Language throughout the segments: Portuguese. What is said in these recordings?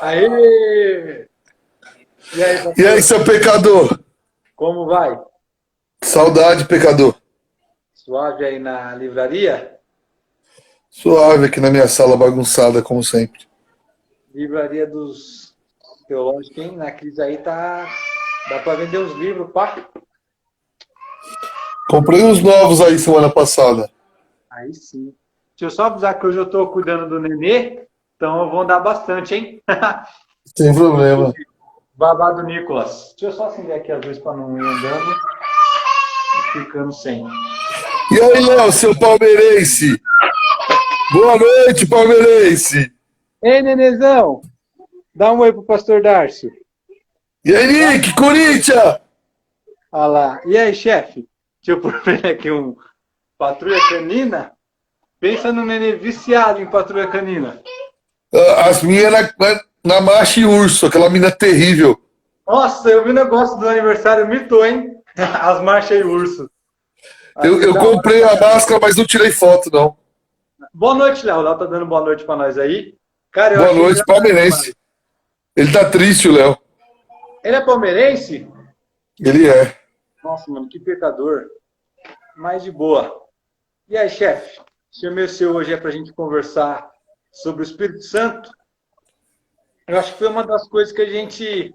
Aê! E aí, E aí, pastor? seu pecador? Como vai? Saudade, pecador. Suave aí na livraria? Suave aqui na minha sala bagunçada, como sempre. Livraria dos teológicos, hein? Na crise aí tá. Dá pra vender uns livros, pá. Comprei uns novos aí semana passada. Aí sim. Deixa eu só avisar que hoje eu tô cuidando do nenê, então eu vou andar bastante, hein? Sem problema. Babado Nicolas. Deixa eu só acender aqui as luzes pra não ir andando e ficando sem. E aí, Léo, seu palmeirense? Boa noite, palmeirense. Ei, nenezão! Dá um oi pro pastor Darcio. E aí, Nick, Corinthians? Olha lá. E aí, chefe? Deixa eu pôr aqui um patrulha canina. Pensa no nenê viciado em patrulha canina. As minhas na Macha e Urso, aquela mina terrível. Nossa, eu vi o negócio do aniversário, mitou, hein? As marchas e urso. Achei Eu da hora. comprei a máscara, mas não tirei foto, não. Boa noite, Léo. O Léo tá dando boa noite pra nós aí. Cara, eu Boa achei noite, engraçado demais. palmeirense. Ele tá triste, o Léo. Ele é palmeirense? Ele é. Nossa, mano, que pecador. Mas de boa. E aí, chefe? Chamei o seu hoje é pra gente conversar sobre o Espírito Santo. Eu acho que foi uma das coisas que a gente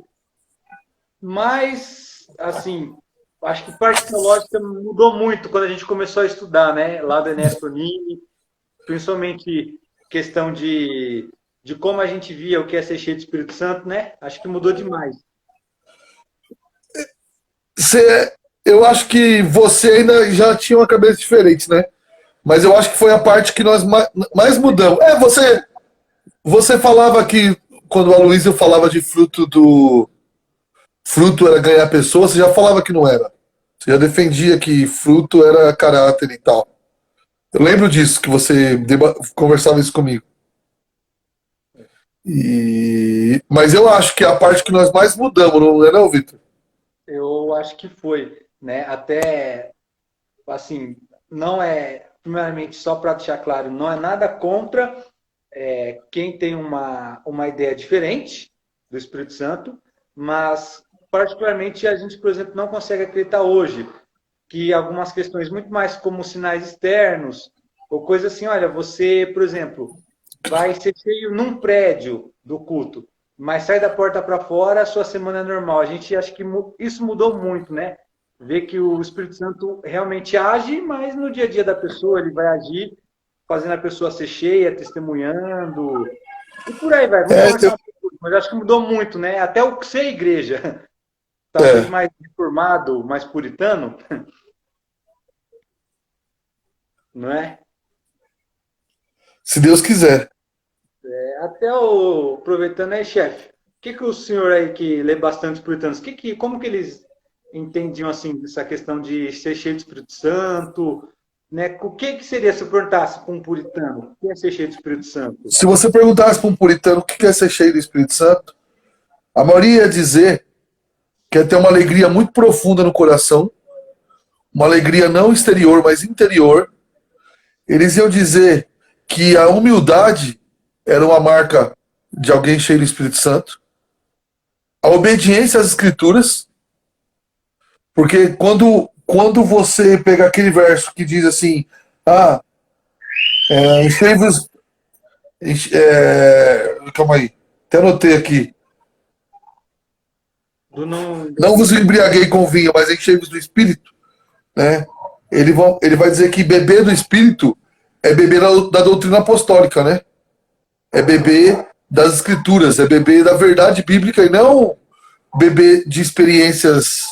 mais, assim, acho que parte teológica mudou muito quando a gente começou a estudar, né? Lá do Ernesto Nini, principalmente questão de como a gente via o que é ser cheio do Espírito Santo, né? Acho que mudou demais. Eu acho que você ainda já tinha uma cabeça diferente, né? Mas eu acho que foi a parte que nós mais mudamos. Você falava que quando a Luísa falava de fruto era ganhar pessoas, você já falava que não era. Você já defendia que fruto era caráter e tal. Eu lembro disso, que você conversava isso comigo. Mas eu acho que é a parte que nós mais mudamos, não é não, Vitor? Eu acho que foi, né? Até, assim, não é, primeiramente, só para deixar claro, não é nada contra quem tem uma ideia diferente do Espírito Santo, mas, particularmente, a gente, por exemplo, não consegue acreditar hoje que algumas questões muito mais como sinais externos, ou coisa assim, olha, você, por exemplo, vai ser cheio num prédio do culto, mas sai da porta para fora, a sua semana é normal. A gente acha que isso mudou muito, né? Ver que o Espírito Santo realmente age, mas no dia a dia da pessoa ele vai agir, fazendo a pessoa ser cheia, testemunhando, e por aí vai. Vamos É, conversar um pouco, mas acho que mudou muito, né? Até o que ser igreja, talvez é, mais reformado, mais puritano, não é? se Deus quiser. Até o aproveitando aí, chefe, o que o senhor aí que lê bastante os puritanos, como que eles entendiam assim essa questão de ser cheio do Espírito Santo, né? O que seria se eu perguntasse para um puritano, o que é ser cheio do Espírito Santo? Se você perguntasse para um puritano o que é ser cheio do Espírito Santo, a maioria ia dizer que é ter uma alegria muito profunda no coração, uma alegria não exterior, mas interior. Eles iam dizer que a humildade era uma marca de alguém cheio do Espírito Santo, a obediência às Escrituras, porque quando você pega aquele verso que diz assim, ah, enchei-vos, calma aí, até anotei aqui, Do não, não vos embriaguei com vinho, mas enchei-vos do Espírito, né? Ele vai dizer que beber do Espírito é beber da doutrina apostólica, né? É beber das escrituras, é beber da verdade bíblica e não beber de experiências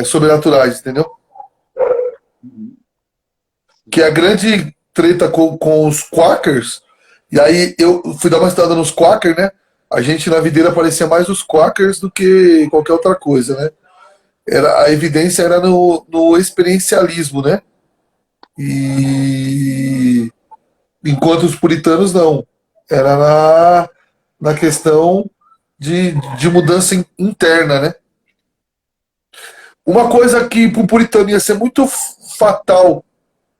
sobrenaturais, entendeu? Que é a grande treta com os quakers, e aí eu fui dar uma estudada nos quakers, né? A gente na videira parecia mais os quakers do que qualquer outra coisa, né? A evidência era no experiencialismo, né? E enquanto os puritanos não. Era na questão de mudança interna, né? Uma coisa que para o puritano ia ser muito fatal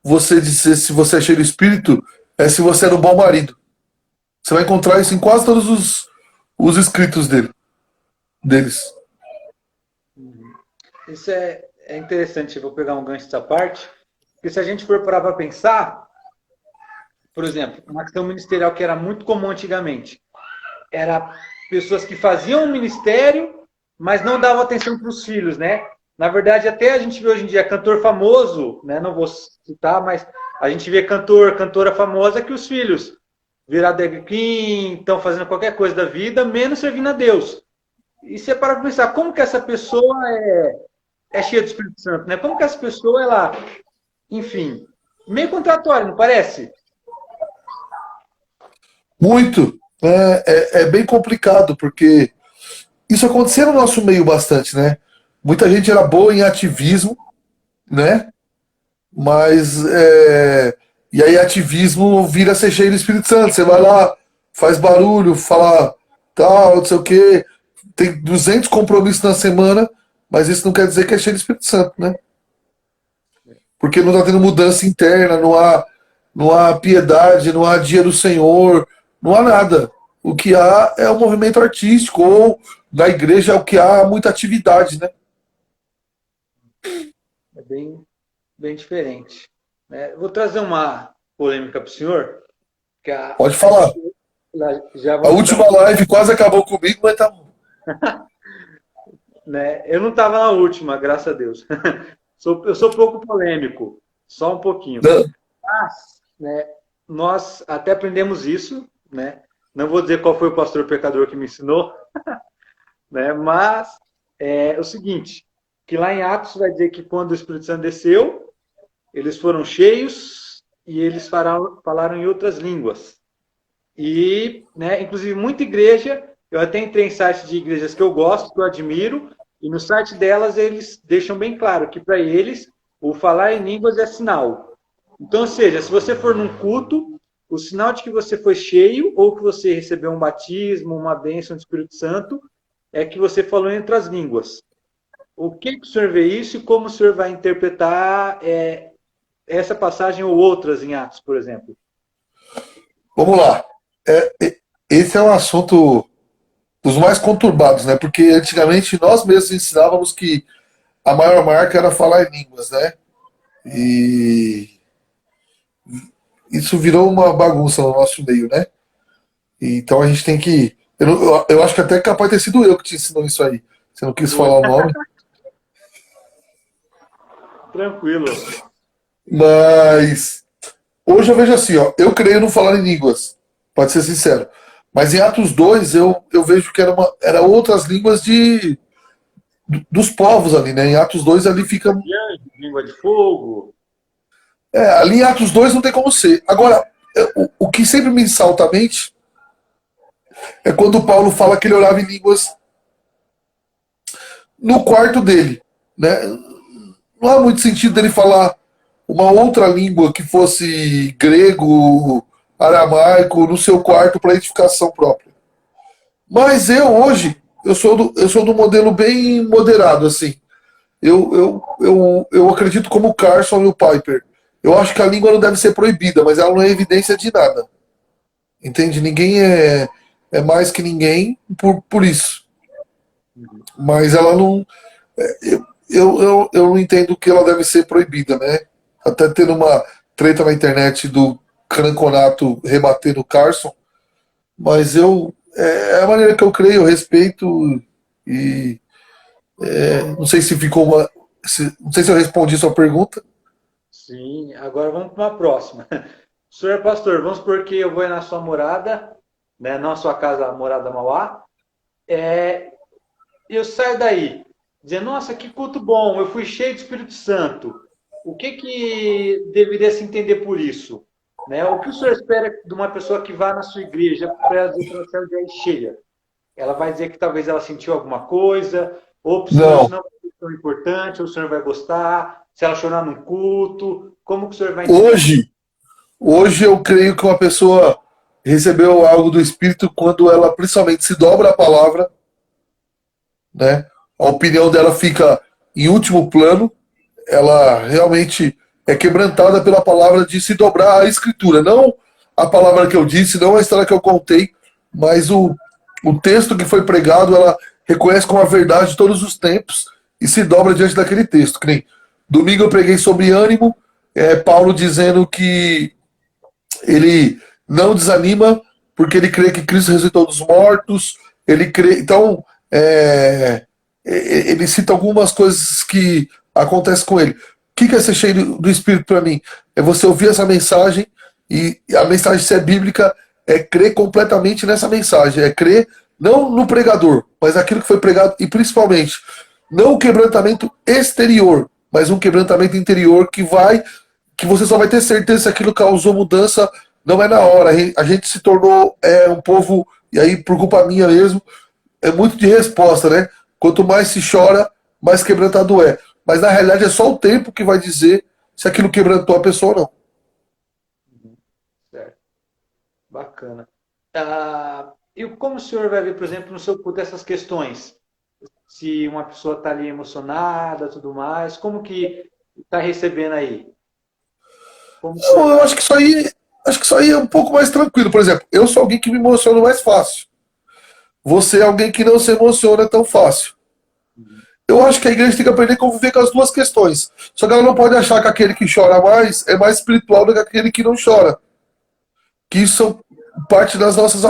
você dizer se você é cheio do espírito é se você era um bom marido. Você vai encontrar isso em quase todos os escritos deles. Isso é interessante, eu vou pegar um gancho dessa parte, porque se a gente for parar para pensar, por exemplo, uma questão ministerial que era muito comum antigamente, era pessoas que faziam o ministério, mas não davam atenção para os filhos, né? Na verdade, até a gente vê hoje em dia cantor famoso, né? Não vou citar, mas a gente vê cantora famosa que os filhos viraram drag queen, estão fazendo qualquer coisa da vida, menos servindo a Deus. E você para pensar, como que essa pessoa é cheia do Espírito Santo, né? Como que essa pessoa, ela, enfim, meio contraditório, não parece? Muito. É bem complicado, porque isso acontecia no nosso meio bastante, né? Muita gente era boa em ativismo, né? Mas e aí ativismo vira ser cheio do Espírito Santo. Você vai lá, faz barulho, fala tal, não sei o quê, tem 200 compromissos na semana, mas isso não quer dizer que é cheio do Espírito Santo, né? Porque não está tendo mudança interna, não há piedade, não há dia do Senhor, não há nada. O que há é um movimento artístico, ou na igreja é o que há muita atividade, né? É bem diferente. Né? Vou trazer uma polêmica para o senhor. Que Pode falar. Já A última live quase acabou comigo, mas tá bom. Né? Eu não estava na última, graças a Deus. Eu sou pouco polêmico, só um pouquinho. Não. Mas, né, nós até aprendemos isso, né? Não vou dizer qual foi o pastor pecador que me ensinou, né? Mas é o seguinte, que lá em Atos vai dizer que quando o Espírito Santo desceu, eles foram cheios e eles falaram em outras línguas. E, né, inclusive, muita igreja, eu até entrei em sites de igrejas que eu gosto, que eu admiro, e no site delas eles deixam bem claro que para eles o falar em línguas é sinal. Então, ou seja, se você for num culto, o sinal de que você foi cheio ou que você recebeu um batismo, uma bênção do Espírito Santo, é que você falou em outras línguas. O que o senhor vê isso e como o senhor vai interpretar essa passagem ou outras em Atos, por exemplo? Vamos lá. Esse é um assunto dos mais conturbados, né? Porque antigamente nós mesmos ensinávamos que a maior marca era falar em línguas, né? E isso virou uma bagunça no nosso meio, né? Então a gente tem que. Eu acho que até é capaz de ter sido eu que te ensinou isso aí. Você não quis falar o nome. Tranquilo. Mas hoje eu vejo assim, ó, eu creio no falar em línguas, pode ser sincero. Mas em Atos 2 eu vejo que era outras línguas dos povos ali, né? Em Atos 2 ali fica. Língua de fogo. Ali em Atos 2 não tem como ser. Agora, o que sempre me salta à mente é quando Paulo fala que ele orava em línguas no quarto dele, né? Não há muito sentido dele falar uma outra língua que fosse grego, aramaico, no seu quarto para edificação própria. Mas hoje, eu sou do modelo bem moderado, assim. Eu acredito como o Carson e o Piper. Eu acho que a língua não deve ser proibida, mas ela não é evidência de nada. Entende? Ninguém é mais que ninguém por isso. Mas ela não. Eu não entendo que ela deve ser proibida, né? Até tendo uma treta na internet do Cranconato rebatendo o Carson. Mas é a maneira que eu creio, eu respeito e não sei se ficou não sei se eu respondi sua pergunta. Sim, agora vamos para uma próxima. Senhor pastor, vamos supor que eu vou na sua morada, né, não a sua casa, a morada Mauá, eu saio daí, dizendo, nossa, que culto bom, eu fui cheio de Espírito Santo. O que deveria se entender por isso? Né? O que o senhor espera de uma pessoa que vá na sua igreja para ela dizer que ela saiu de aí cheia? Ela vai dizer que talvez ela sentiu alguma coisa, ou para o senhor isso não é tão importante, ou o senhor vai gostar, se ela chorar num culto, como que o senhor vai entender? Hoje eu creio que uma pessoa recebeu algo do Espírito quando ela principalmente se dobra a palavra, né? A opinião dela fica em último plano, ela realmente é quebrantada pela palavra de se dobrar à Escritura, não a palavra que eu disse, não a história que eu contei, mas o texto que foi pregado, ela reconhece como a verdade de todos os tempos e se dobra diante daquele texto. Que nem domingo eu preguei sobre ânimo, Paulo dizendo que ele não desanima porque ele crê que Cristo ressuscitou dos mortos, ele crê. Então, ele cita algumas coisas que acontecem com ele. O que é ser cheio do Espírito para mim? É você ouvir essa mensagem e a mensagem ser bíblica é crer completamente nessa mensagem, é crer não no pregador, mas aquilo que foi pregado e principalmente não o quebrantamento exterior, mas um quebrantamento interior que você só vai ter certeza se aquilo causou mudança, não é na hora. A gente se tornou um povo, e aí por culpa minha mesmo, é muito de resposta, né? Quanto mais se chora, mais quebrantado é. Mas na realidade é só o tempo que vai dizer se aquilo quebrantou a pessoa ou não. Certo. Bacana. E como o senhor vai ver, por exemplo, no seu culto essas questões? Se uma pessoa está ali emocionada, tudo mais, como que está recebendo aí? Como o senhor... Não, eu acho que isso aí é um pouco mais tranquilo. Por exemplo, eu sou alguém que me emociona mais fácil. Você é alguém que não se emociona tão fácil. Eu acho que a igreja tem que aprender a conviver com as duas questões. Só que ela não pode achar que aquele que chora mais é mais espiritual do que aquele que não chora. Que isso são parte das nossas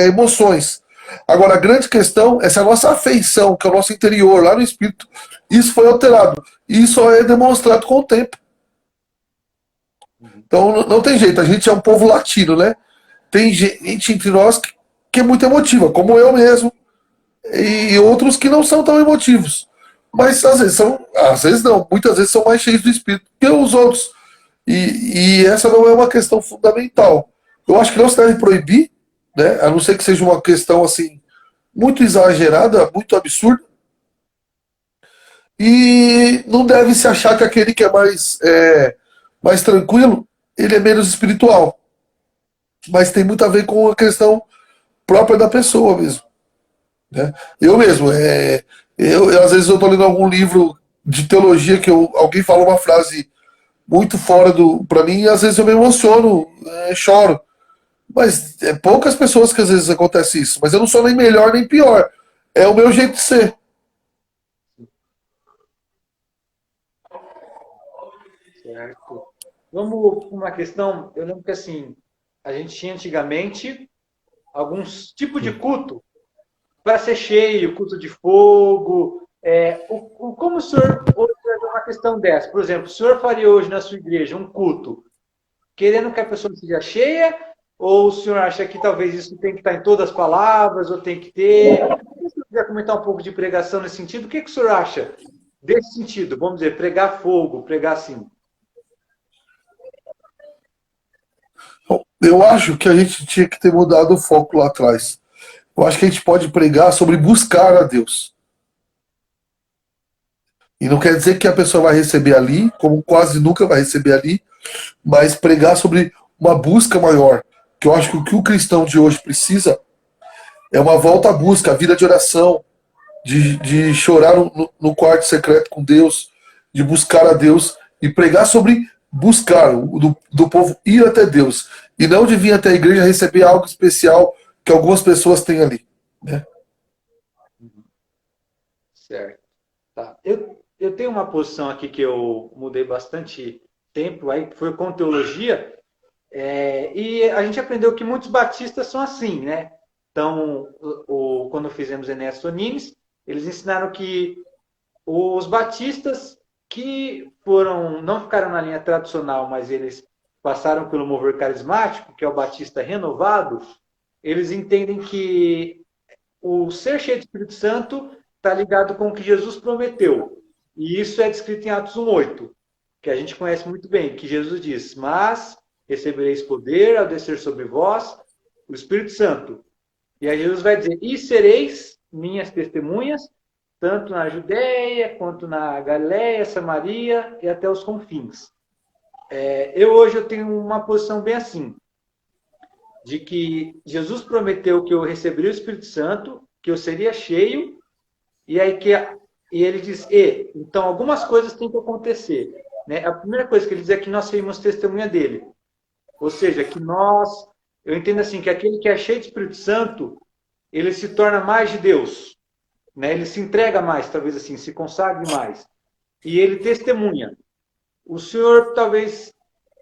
emoções. Agora, a grande questão é se a nossa afeição, que é o nosso interior, lá no espírito, isso foi alterado. E isso só é demonstrado com o tempo. Então, não tem jeito. A gente é um povo latino, né? Tem gente entre nós que é muito emotiva, como eu mesmo, e outros que não são tão emotivos. Mas às vezes não, muitas vezes são mais cheios do espírito que os outros. E essa não é uma questão fundamental. Eu acho que não se deve proibir, né? A não ser que seja uma questão assim muito exagerada, muito absurda. E não deve se achar que aquele que é mais tranquilo, ele é menos espiritual. Mas tem muito a ver com a questão própria da pessoa mesmo. Né? Eu mesmo, às vezes eu estou lendo algum livro de teologia que alguém fala uma frase muito fora do para mim e às vezes eu me emociono, choro. Mas é poucas pessoas que às vezes acontece isso. Mas eu não sou nem melhor nem pior. É o meu jeito de ser. Certo. Vamos para uma questão, eu lembro que assim, a gente tinha antigamente alguns tipos de culto para ser cheio, culto de fogo. Como o senhor hoje vai ver uma questão dessa? Por exemplo, o senhor faria hoje na sua igreja um culto querendo que a pessoa seja cheia? Ou o senhor acha que talvez isso tem que estar em todas as palavras, ou tem que ter? Se você quiser comentar um pouco de pregação nesse sentido, o que o senhor acha desse sentido? Vamos dizer, pregar fogo, pregar assim. Eu acho que a gente tinha que ter mudado o foco lá atrás. Eu acho que a gente pode pregar sobre buscar a Deus. E não quer dizer que a pessoa vai receber ali, como quase nunca vai receber ali, mas pregar sobre uma busca maior. Que eu acho que o que o cristão de hoje precisa é uma volta à busca, a vida de oração, de chorar no quarto secreto com Deus, de buscar a Deus e pregar sobre buscar, do povo ir até Deus. E não de vir até a igreja receber algo especial que algumas pessoas têm ali. Né? Certo. Tá. Eu tenho uma posição aqui que eu mudei bastante tempo, aí foi com teologia, e a gente aprendeu que muitos batistas são assim, né? Então, quando fizemos Enéas Tonines, eles ensinaram que os batistas que não ficaram na linha tradicional, mas eles passaram pelo mover carismático, que é o batista renovado, eles entendem que o ser cheio do Espírito Santo está ligado com o que Jesus prometeu. E isso é descrito em Atos 1:8, que a gente conhece muito bem, que Jesus diz: mas recebereis poder ao descer sobre vós o Espírito Santo. E aí Jesus vai dizer: e sereis minhas testemunhas, tanto na Judéia, quanto na Galiléia, Samaria e até os confins. Hoje eu tenho uma posição bem assim, de que Jesus prometeu que eu receberia o Espírito Santo, que eu seria cheio, e aí e ele diz: então algumas coisas têm que acontecer. Né? A primeira coisa que ele diz é que nós seríamos testemunha dele. Ou seja, que eu entendo assim, que aquele que é cheio de Espírito Santo, ele se torna mais de Deus, né? Ele se entrega mais, talvez assim, se consagre mais. E ele testemunha. O senhor talvez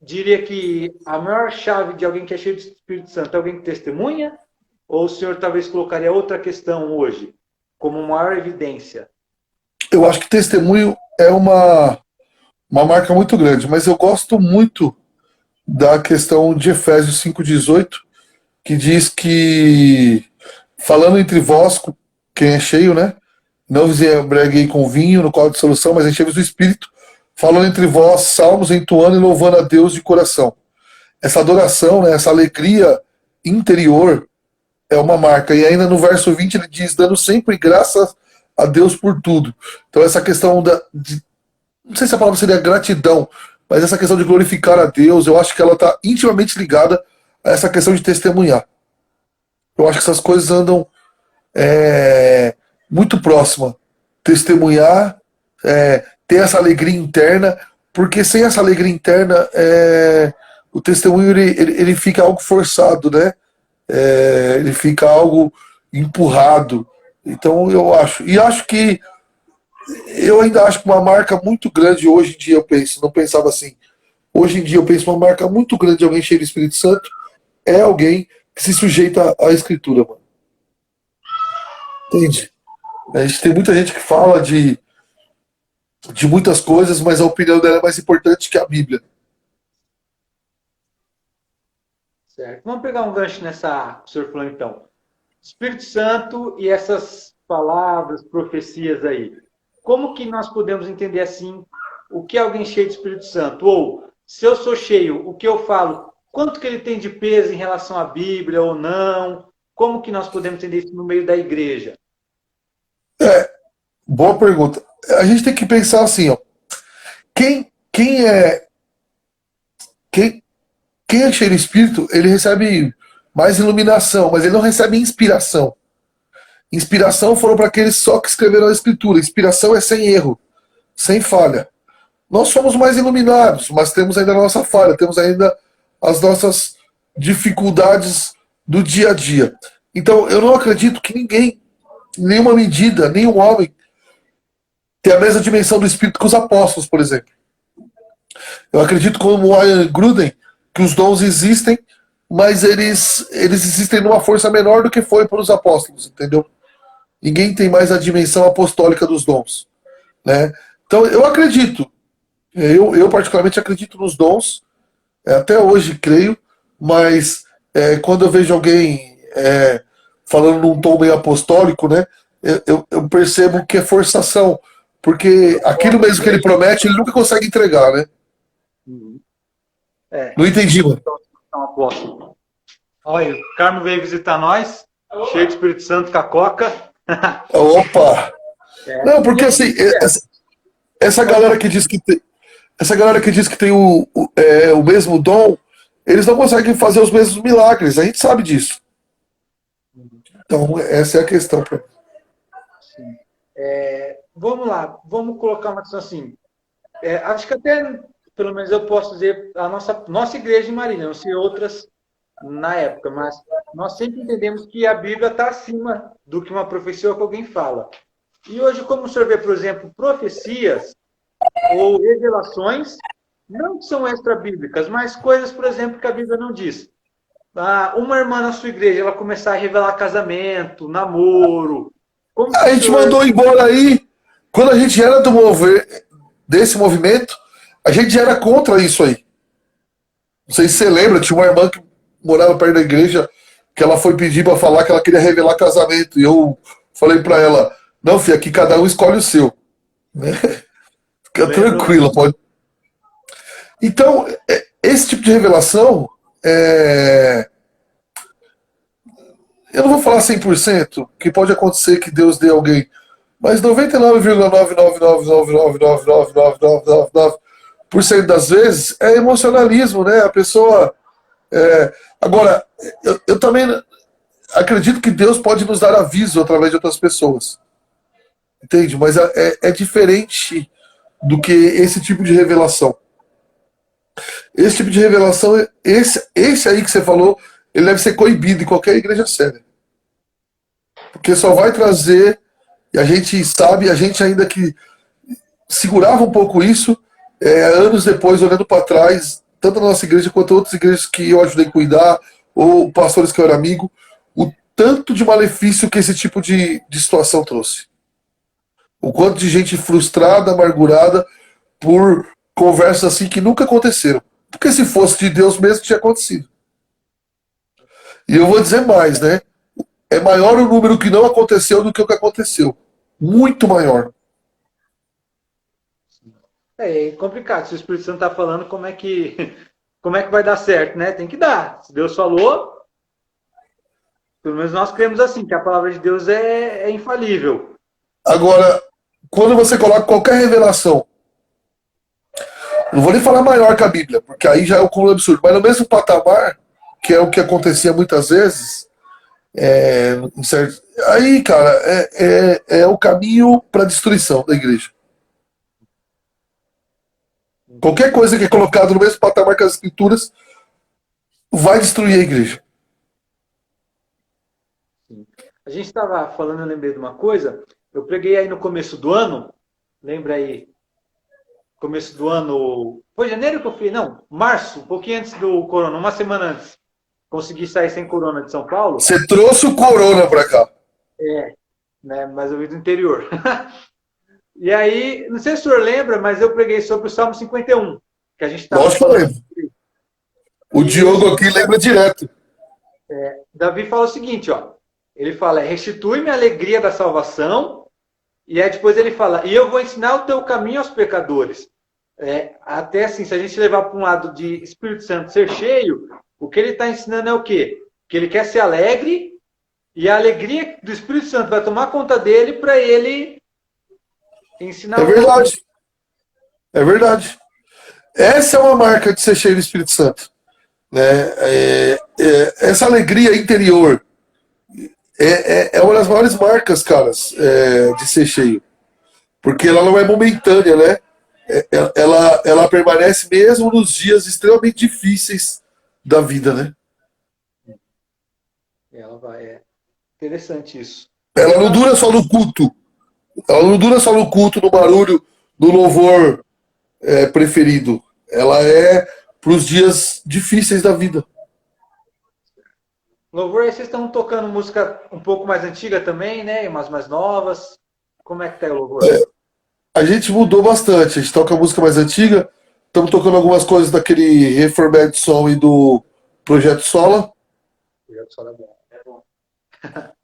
diria que a maior chave de alguém que é cheio de Espírito Santo é alguém que testemunha? Ou o senhor talvez colocaria outra questão hoje, como maior evidência? Eu acho que testemunho é uma marca muito grande, mas eu gosto muito da questão de Efésios 5,18, que diz que, falando entre vós, quem é cheio, né? Não vos embriaguei com vinho, no qual de solução, mas enchei-vos do Espírito, falando entre vós, salmos, entoando e louvando a Deus de coração. Essa adoração, né, essa alegria interior é uma marca. E ainda no verso 20 ele diz, dando sempre graças a Deus por tudo. Então essa questão não sei se a palavra seria gratidão, mas essa questão de glorificar a Deus, eu acho que ela está intimamente ligada a essa questão de testemunhar. Eu acho que essas coisas andam muito próximas. Testemunhar, ter essa alegria interna, porque sem essa alegria interna, o testemunho ele fica algo forçado, né? Ele fica algo empurrado. Então eu acho. E acho que eu ainda acho que uma marca muito grande hoje em dia, eu penso, não pensava assim. Hoje em dia eu penso uma marca muito grande de alguém cheio do Espírito Santo é alguém que se sujeita à Escritura, mano. Entende? A gente tem muita gente que fala de muitas coisas, mas a opinião dela é mais importante que a Bíblia. Certo. Vamos pegar um gancho nessa, o senhor falou então. Espírito Santo e essas palavras, profecias aí. Como que nós podemos entender assim o que é alguém cheio de Espírito Santo? Ou, se eu sou cheio, o que eu falo, quanto que ele tem de peso em relação à Bíblia ou não? Como que nós podemos entender isso no meio da igreja? Boa pergunta. A gente tem que pensar assim, ó. Quem é quem é cheio do Espírito, ele recebe mais iluminação, mas ele não recebe inspiração. Inspiração foram para aqueles só que escreveram a Escritura. Inspiração é sem erro, sem falha. Nós somos mais iluminados, mas temos ainda a nossa falha, temos ainda as nossas dificuldades do dia a dia. Então, eu não acredito que ninguém, nenhuma medida, nenhum homem, tenha a mesma dimensão do Espírito que os apóstolos, por exemplo. Eu acredito, como o Ian Gruden, que os dons existem, mas eles existem numa força menor do que foi para os apóstolos, entendeu? Ninguém tem mais a dimensão apostólica dos dons, né? Então, eu acredito, eu particularmente acredito nos dons, até hoje creio, mas quando eu vejo alguém falando num tom meio apostólico, né, eu percebo que é forçação, porque aquilo mesmo que ele promete, ele nunca consegue entregar, né? Não entendi, mano. Olha, o Carmo veio visitar nós, cheio de Espírito Santo com a Coca. Opa! Não, porque assim, essa galera que diz que tem o mesmo dom, eles não conseguem fazer os mesmos milagres, a gente sabe disso. Então, essa é a questão. Sim. Vamos lá, vamos colocar uma questão assim. Acho que até, pelo menos eu posso dizer, a nossa igreja em Marília, não sei outras na época, mas nós sempre entendemos que a Bíblia está acima do que uma profecia que alguém fala. E hoje, como o senhor vê, por exemplo, profecias ou revelações, não que são extra-bíblicas, mas coisas, por exemplo, que a Bíblia não diz. Uma irmã na sua igreja, ela começar a revelar casamento, namoro. A gente mandou embora aí, quando a gente era desse movimento, a gente já era contra isso aí. Não sei se você lembra, tinha uma irmã que morava perto da igreja, que ela foi pedir para falar que ela queria revelar casamento. E eu falei para ela, não, filha, aqui cada um escolhe o seu. Né? Fica tranquila, pode. Então, esse tipo de revelação, eu não vou falar 100%, que pode acontecer que Deus dê a alguém, mas 99,999999999% das vezes é emocionalismo, né? A pessoa... Agora, eu também acredito que Deus pode nos dar aviso através de outras pessoas. Entende? Mas é diferente do que esse tipo de revelação. Esse tipo de revelação, esse aí que você falou, ele deve ser coibido em qualquer igreja séria. Porque só vai trazer, e a gente sabe, a gente ainda que segurava um pouco isso, anos depois, olhando para trás, tanto na nossa igreja quanto outras igrejas que eu ajudei a cuidar, ou pastores que eu era amigo, o tanto de malefício que esse tipo de situação trouxe. O quanto de gente frustrada, amargurada, por conversas assim que nunca aconteceram. Porque se fosse de Deus mesmo, tinha acontecido. E eu vou dizer mais, né? É maior o número que não aconteceu do que o que aconteceu. Muito maior. É complicado. Se o Espírito Santo está falando, como é que vai dar certo, né? Tem que dar. Se Deus falou, pelo menos nós cremos assim, que a palavra de Deus é infalível. Agora, quando você coloca qualquer revelação, não vou nem falar maior que a Bíblia, porque aí já é um cúmulo absurdo, mas no mesmo patamar, que é o que acontecia muitas vezes, aí, cara, é o caminho para a destruição da igreja. Qualquer coisa que é colocado no mesmo patamar que as escrituras vai destruir a igreja. A gente estava falando, eu lembrei de uma coisa. Eu preguei aí no começo do ano, lembra aí? Começo do ano. Foi janeiro que eu fiz? Não, março, um pouquinho antes do corona, uma semana antes. Consegui sair sem corona de São Paulo. Você trouxe o corona pra cá. Né? Mas eu vim do interior. E aí, não sei se o senhor lembra, mas eu preguei sobre o Salmo 51, que a gente estava Lógico que eu lembro. O Diogo aqui lembra direto. Davi fala o seguinte, ó. Ele fala, restitui-me a alegria da salvação, e aí depois ele fala, e eu vou ensinar o teu caminho aos pecadores. Até assim, se a gente levar para um lado de Espírito Santo ser cheio, o que ele está ensinando é o quê? Que ele quer ser alegre, e a alegria do Espírito Santo vai tomar conta dele para ele ensinar. É verdade. É verdade. Essa é uma marca de ser cheio do Espírito Santo. Né? Essa alegria interior é uma das maiores marcas, caras, de ser cheio. Porque ela não é momentânea, né? Ela permanece mesmo nos dias extremamente difíceis da vida, né? Ela vai, interessante isso. Ela não dura só no culto. Ela não dura só no culto, no barulho, no louvor preferido. Ela é para os dias difíceis da vida. Louvor, aí vocês estão tocando música um pouco mais antiga também, né? E umas mais novas. Como é que tá o louvor? A gente mudou bastante. A gente toca música mais antiga. Estamos tocando algumas coisas daquele Reformed Som e do Projeto Sola. Projeto Sola é bom.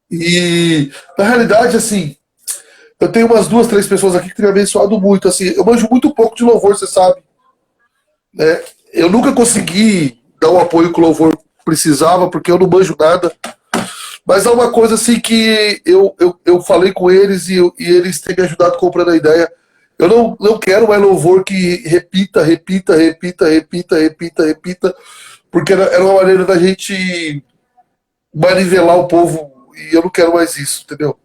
E, na realidade, assim, eu tenho umas 2, 3 pessoas aqui que têm me abençoado muito. Assim, eu manjo muito pouco de louvor, você sabe. Né? Eu nunca consegui dar o apoio que o louvor precisava, porque eu não manjo nada. Mas é uma coisa assim que eu falei com eles e eles têm me ajudado comprando a ideia. Eu não quero mais louvor que repita, repita, repita, repita, repita, repita, porque era uma maneira da gente manivelar o povo e eu não quero mais isso, entendeu?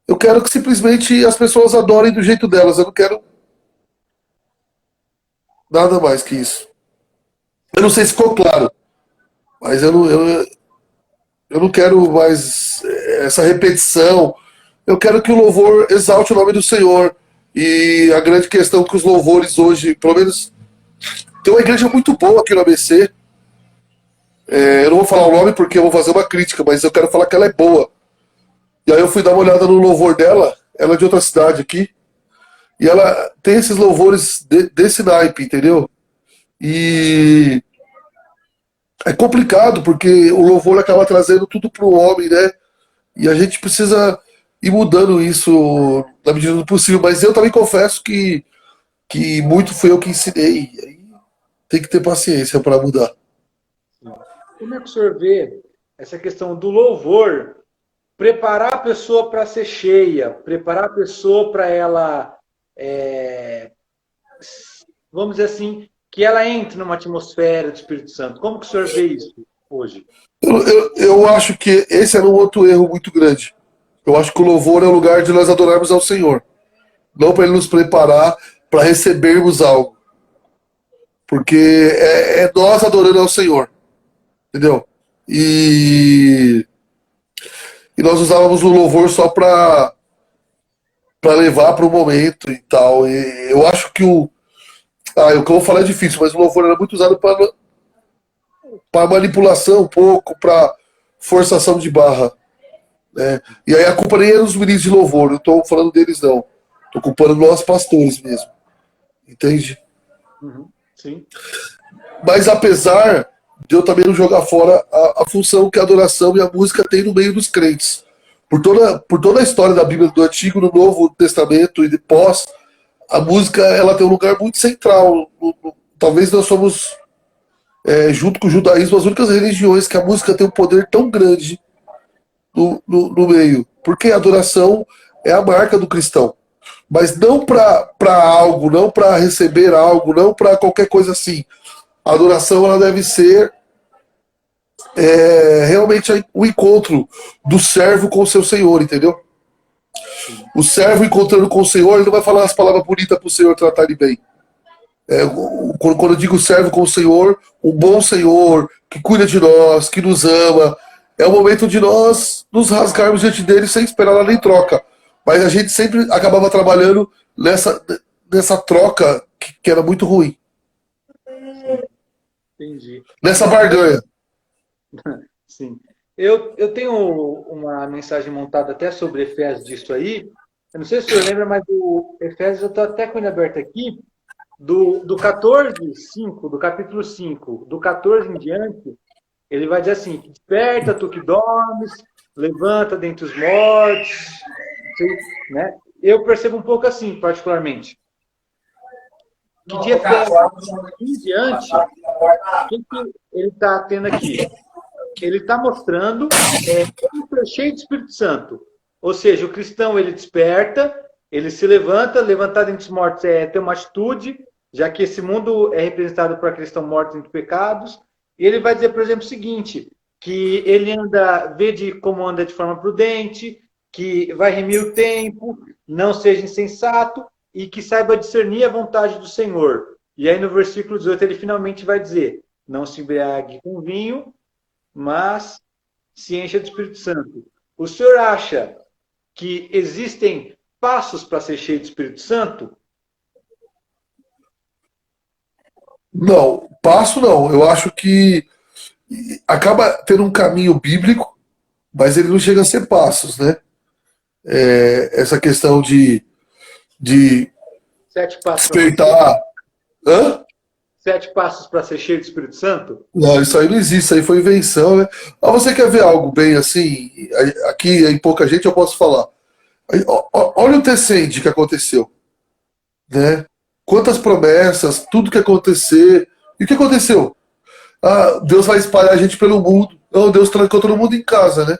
Eu quero que simplesmente as pessoas adorem do jeito delas, eu não quero nada mais que isso. Eu não sei se ficou claro, mas eu não quero mais essa repetição. Eu quero que o louvor exalte o nome do Senhor. E a grande questão é que os louvores hoje, pelo menos, tem uma igreja muito boa aqui no ABC. Eu não vou falar o nome porque eu vou fazer uma crítica, mas eu quero falar que ela é boa. E aí eu fui dar uma olhada no louvor dela, ela é de outra cidade aqui, e ela tem esses louvores desse naipe, entendeu? E é complicado, porque o louvor acaba trazendo tudo pro homem, né? E a gente precisa ir mudando isso na medida do possível. Mas eu também confesso que muito fui eu que ensinei. Aí tem que ter paciência para mudar. Como é que o senhor vê essa questão do louvor? Preparar a pessoa para ser cheia, preparar a pessoa para ela, vamos dizer assim, que ela entre numa atmosfera do Espírito Santo. Como que o senhor vê isso hoje? Eu acho que esse era um outro erro muito grande. Eu acho que o louvor é o lugar de nós adorarmos ao Senhor. Não para ele nos preparar para recebermos algo. Porque é nós adorando ao Senhor. Entendeu? E nós usávamos o louvor só para levar para o momento e tal. E eu acho que o que eu vou falar é difícil, mas o louvor era muito usado para manipulação um pouco, para forçação de barra, né? E aí a culpa nem era dos ministros de louvor, não estou falando deles não. Estou culpando nós pastores mesmo. Entende? Uhum. Sim. Mas apesar de eu também não jogar fora a função que a adoração e a música têm no meio dos crentes. Por toda a história da Bíblia do Antigo, no Novo Testamento e de pós, a música ela tem um lugar muito central. Talvez nós somos, junto com o judaísmo, as únicas religiões que a música tem um poder tão grande no meio. Porque a adoração é a marca do cristão. Mas não para algo, não para receber algo, não para qualquer coisa assim. A adoração ela deve ser realmente o encontro do servo com o seu senhor, entendeu? O servo encontrando com o Senhor, ele não vai falar as palavras bonitas para o Senhor tratar ele bem. Quando eu digo servo com o Senhor, um bom Senhor que cuida de nós, que nos ama, é o momento de nós nos rasgarmos diante dele sem esperar nada em troca. Mas a gente sempre acabava trabalhando nessa troca que era muito ruim. Entendi. Nessa barganha. Sim. Eu tenho uma mensagem montada até sobre Efésios disso aí. Eu não sei se o senhor lembra, mas o Efésios, eu estou até com ele aberto aqui, do 14:5, do capítulo 5, do 14 em diante, ele vai dizer assim: desperta, tu que dormes, levanta dentre os mortos. Né? Eu percebo um pouco assim, particularmente. Que de Efésios em diante, o que ele está tendo aqui? Ele está mostrando como cheio de Espírito Santo. Ou seja, o cristão ele desperta, ele se levanta, levantar dentre os mortos é ter uma atitude, já que esse mundo é representado por aqueles que estão mortos entre pecados. E ele vai dizer, por exemplo, o seguinte, que ele vê como anda de forma prudente, que vai remir o tempo, não seja insensato e que saiba discernir a vontade do Senhor. E aí no versículo 18 ele finalmente vai dizer: não se embriague com vinho, mas se encha do Espírito Santo. O senhor acha que existem passos para ser cheio do Espírito Santo? Não, passo não. Eu acho que acaba tendo um caminho bíblico, mas ele não chega a ser passos, né? Essa questão de 7 passos. Despertar. Hã? 7 passos para ser cheio do Espírito Santo? Não, isso aí não existe, isso aí foi invenção, né? Mas você quer ver algo bem assim? Aqui em pouca gente eu posso falar. Olha o Tecende que aconteceu, né? Quantas promessas, tudo que acontecer. E o que aconteceu? Deus vai espalhar a gente pelo mundo. Não, Deus trancou todo mundo em casa, né?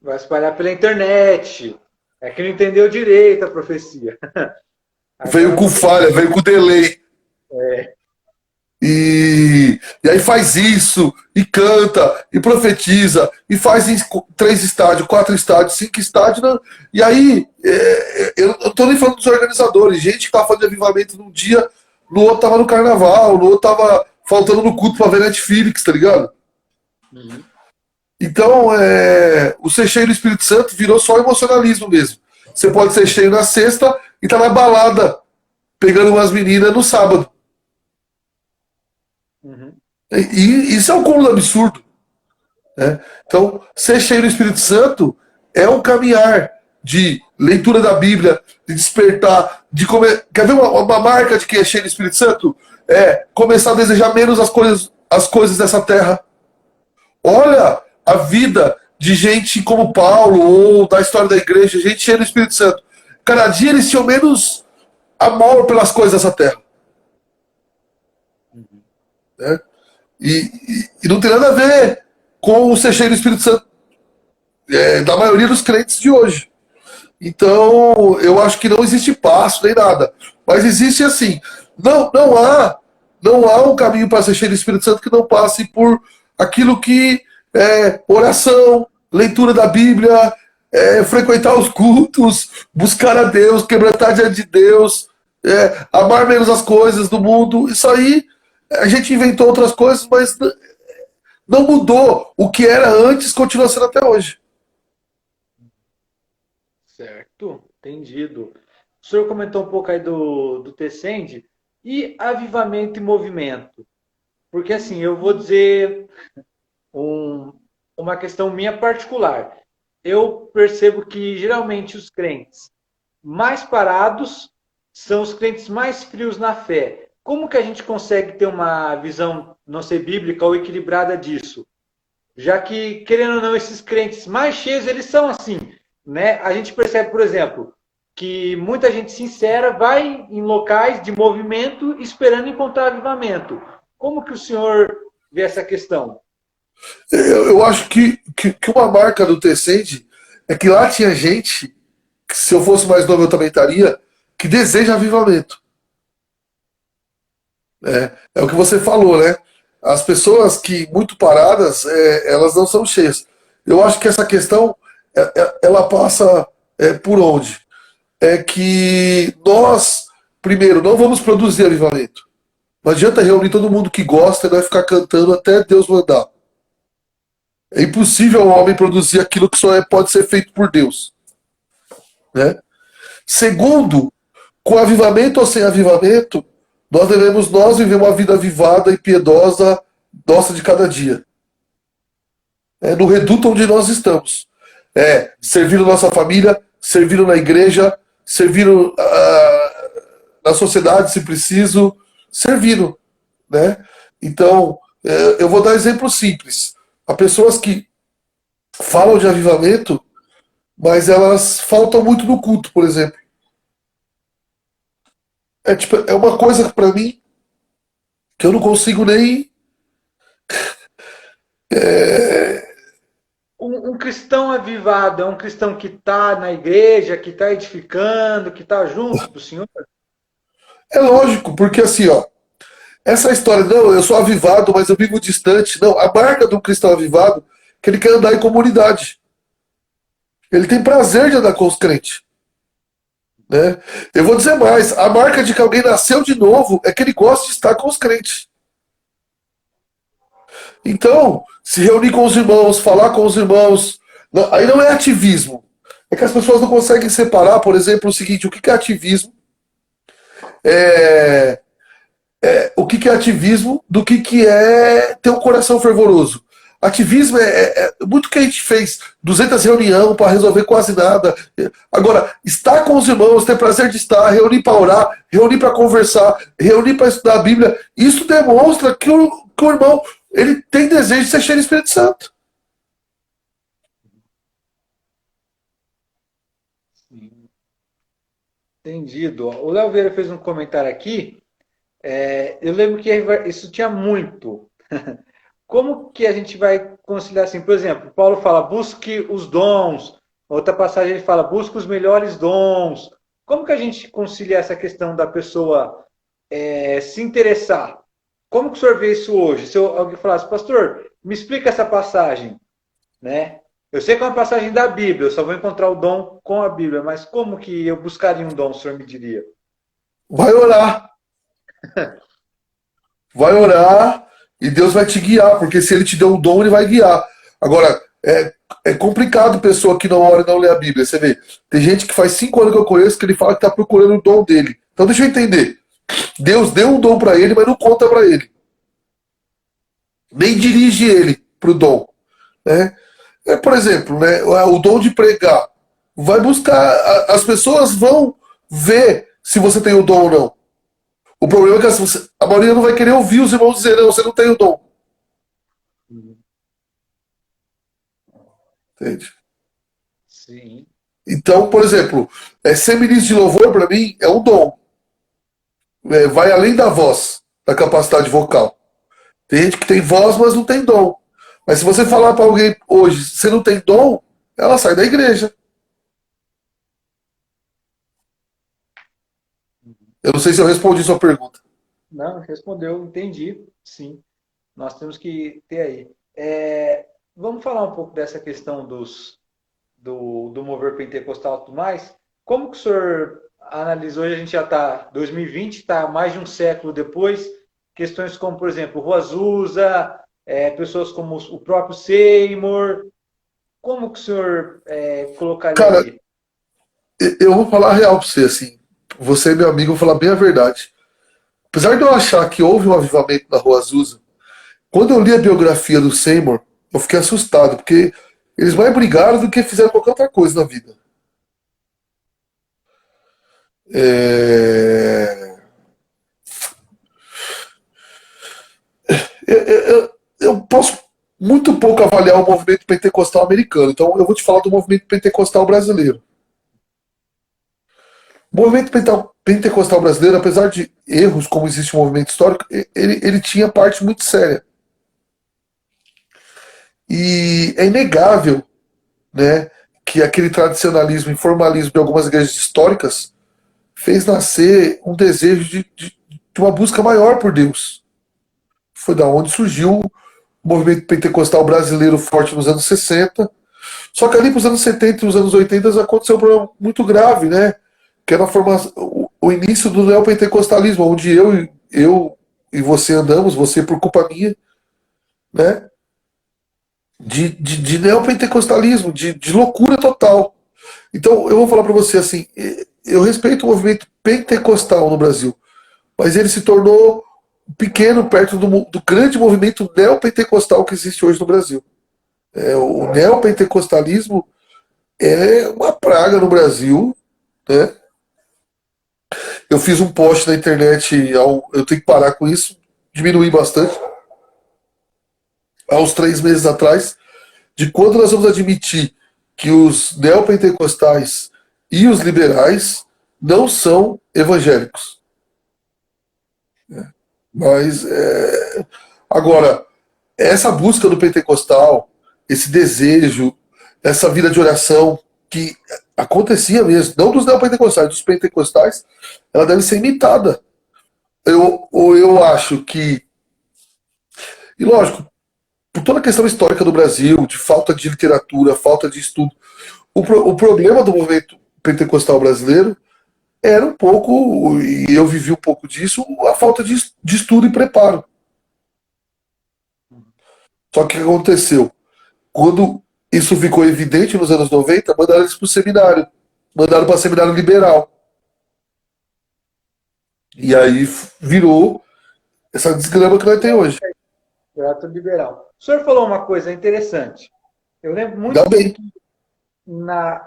Vai espalhar pela internet. É que não entendeu direito a profecia. Veio com falha, veio com delay. E aí faz isso, e canta, e profetiza, e faz em 3 estádios, 4 estádios, 5 estádios. Né? E aí, eu não estou nem falando dos organizadores, gente que estava fazendo avivamento num dia, no outro estava no carnaval, no outro estava faltando no culto para ver Netflix, tá ligado? Uhum. Então, o ser cheio do Espírito Santo virou só emocionalismo mesmo. Você pode ser cheio na sexta e tá na balada, pegando umas meninas no sábado. Uhum. E isso é um cúmulo absurdo. Né? Então, ser cheio do Espírito Santo é um caminhar de leitura da Bíblia, de despertar, de comer. Quer ver uma marca de quem é cheio do Espírito Santo? É começar a desejar menos as coisas dessa terra. Olha a vida de gente como Paulo, ou da história da igreja, gente cheia do Espírito Santo. Cada dia eles tinham menos amor pelas coisas dessa terra. Né? E não tem nada a ver com o ser cheio do Espírito Santo da maioria dos crentes de hoje. Então, eu acho que não existe passo nem nada. Mas existe assim, não há um caminho para ser cheio do Espírito Santo que não passe por aquilo que é oração, leitura da Bíblia, frequentar os cultos, buscar a Deus, quebrantar diante de Deus, amar menos as coisas do mundo. Isso aí, a gente inventou outras coisas, mas não mudou. O que era antes continua sendo até hoje. Certo, entendido. O senhor comentou um pouco aí do Tecende e avivamento e movimento. Porque assim, eu vou dizer um- uma questão minha particular. Eu percebo que geralmente os crentes mais parados são os crentes mais frios na fé. Como que a gente consegue ter uma visão, não sei, bíblica ou equilibrada disso? Já que, querendo ou não, esses crentes mais cheios, eles são assim, né? A gente percebe, por exemplo, que muita gente sincera vai em locais de movimento esperando encontrar avivamento. Como que o senhor vê essa questão? Eu acho que uma marca do Tecende é que lá tinha gente, que se eu fosse mais novo eu também estaria, que deseja avivamento. É o que você falou, né? As pessoas que muito paradas, elas não são cheias. Eu acho que essa questão, ela passa por onde? É que nós, primeiro, não vamos produzir avivamento. Não adianta reunir todo mundo que gosta e vai ficar cantando até Deus mandar. É impossível o homem produzir aquilo que só pode ser feito por Deus. Né? Segundo, com avivamento ou sem avivamento, nós viver uma vida avivada e piedosa nossa de cada dia. No reduto onde nós estamos. Servindo nossa família, servindo na igreja, servindo na sociedade, se preciso, servindo. Né? Então, eu vou dar um exemplo simples. Há pessoas que falam de avivamento, mas elas faltam muito no culto, por exemplo. É uma coisa para mim que eu não consigo nem. Um cristão avivado é um cristão que está na igreja, que está edificando, que está junto do Senhor? É lógico, porque assim, ó, essa história, não, eu sou avivado, mas eu vivo distante. Não, a marca do cristão avivado é que ele quer andar em comunidade. Ele tem prazer de andar com os crentes. Né? Eu vou dizer mais, a marca de que alguém nasceu de novo é que ele gosta de estar com os crentes. Então, se reunir com os irmãos, falar com os irmãos, aí não é ativismo. É que as pessoas não conseguem separar, por exemplo, o seguinte: o que é ativismo? É, o que é ativismo do que é ter um coração fervoroso. Ativismo é muito que a gente fez, 200 reuniões para resolver quase nada. Agora, estar com os irmãos, ter prazer de estar, reunir para orar, reunir para conversar, reunir para estudar a Bíblia, isso demonstra que o irmão ele tem desejo de ser cheio do Espírito Santo. Entendido. O Léo Vieira fez um comentário aqui. Eu lembro que isso tinha muito. Como que a gente vai conciliar assim? Por exemplo, Paulo fala, busque os dons. Outra passagem ele fala, busque os melhores dons. Como que a gente concilia essa questão da pessoa se interessar? Como que o senhor vê isso hoje? Se alguém falasse, pastor, me explica essa passagem, né? Eu sei que é uma passagem da Bíblia, eu só vou encontrar o dom com a Bíblia, mas como que eu buscaria um dom, o senhor me diria? Vai orar, vai orar e Deus vai te guiar, porque se ele te deu um dom, ele vai guiar. Agora, é complicado pessoa que não ora e não lê a Bíblia. Você vê, tem gente que faz 5 anos que eu conheço que ele fala que está procurando o dom dele. Então deixa eu entender. Deus deu um dom para ele, mas não conta para ele. Nem dirige ele para o dom. Né? Por exemplo, né, o dom de pregar. Vai buscar. As pessoas vão ver se você tem o dom ou não. O problema é que a maioria não vai querer ouvir os irmãos dizer, não, você não tem o dom. Entende? Sim. Então, por exemplo, ser ministro de louvor, para mim, é um dom. Vai além da voz, da capacidade vocal. Tem gente que tem voz, mas não tem dom. Mas se você falar para alguém hoje, você não tem dom, ela sai da igreja. Eu não sei se eu respondi sua pergunta. Não, respondeu, entendi. Sim, nós temos que ter aí. Vamos falar um pouco dessa questão do mover pentecostal e tudo mais. Como que o senhor analisa hoje, a gente já está 2020, está mais de um século depois, questões como, por exemplo, Rua Azusa, pessoas como o próprio Seymour, como que o senhor colocaria Cara, ali? eu vou falar a real pra você, assim. Você é meu amigo, eu vou falar bem a verdade. Apesar de eu achar que houve um avivamento na Rua Azusa, quando eu li a biografia do Seymour, eu fiquei assustado, porque eles mais brigaram do que fizeram qualquer outra coisa na vida. É... eu posso muito pouco avaliar o movimento pentecostal americano, então eu vou te falar do movimento pentecostal brasileiro. O movimento pentecostal brasileiro, apesar de erros, como existe um movimento histórico, ele tinha parte muito séria. E é inegável, né, que aquele tradicionalismo e formalismo de algumas igrejas históricas fez nascer um desejo de uma busca maior por Deus. Foi da onde surgiu o movimento pentecostal brasileiro forte nos anos 60. Só que ali para os anos 70 e os anos 80 aconteceu um problema muito grave, né? Que era a formação, o início do neopentecostalismo, onde eu e você andamos, você por culpa minha, né? De neopentecostalismo, de loucura total. Então, eu vou falar para você assim: eu respeito o movimento pentecostal no Brasil, mas ele se tornou pequeno perto do grande movimento neopentecostal que existe hoje no Brasil. O neopentecostalismo é uma praga no Brasil, né? Eu fiz um post na internet, eu tenho que parar com isso, diminuir bastante, há uns 3 meses atrás, de quando nós vamos admitir que os neopentecostais e os liberais não são evangélicos. Mas, agora, essa busca do pentecostal, esse desejo, essa vida de oração que acontecia mesmo, não dos neopentecostais, dos pentecostais, ela deve ser imitada. Eu acho que, e lógico, por toda a questão histórica do Brasil, de falta de literatura, falta de estudo, o problema do movimento pentecostal brasileiro era um pouco, e eu vivi um pouco disso, a falta de estudo e preparo. Só que o que aconteceu? Quando isso ficou evidente nos anos 90, mandaram eles para o seminário. Mandaram para o seminário liberal. E aí virou essa desgrama que nós temos hoje. Teatro liberal. O senhor falou uma coisa interessante. Eu lembro Ainda muito bem bem. que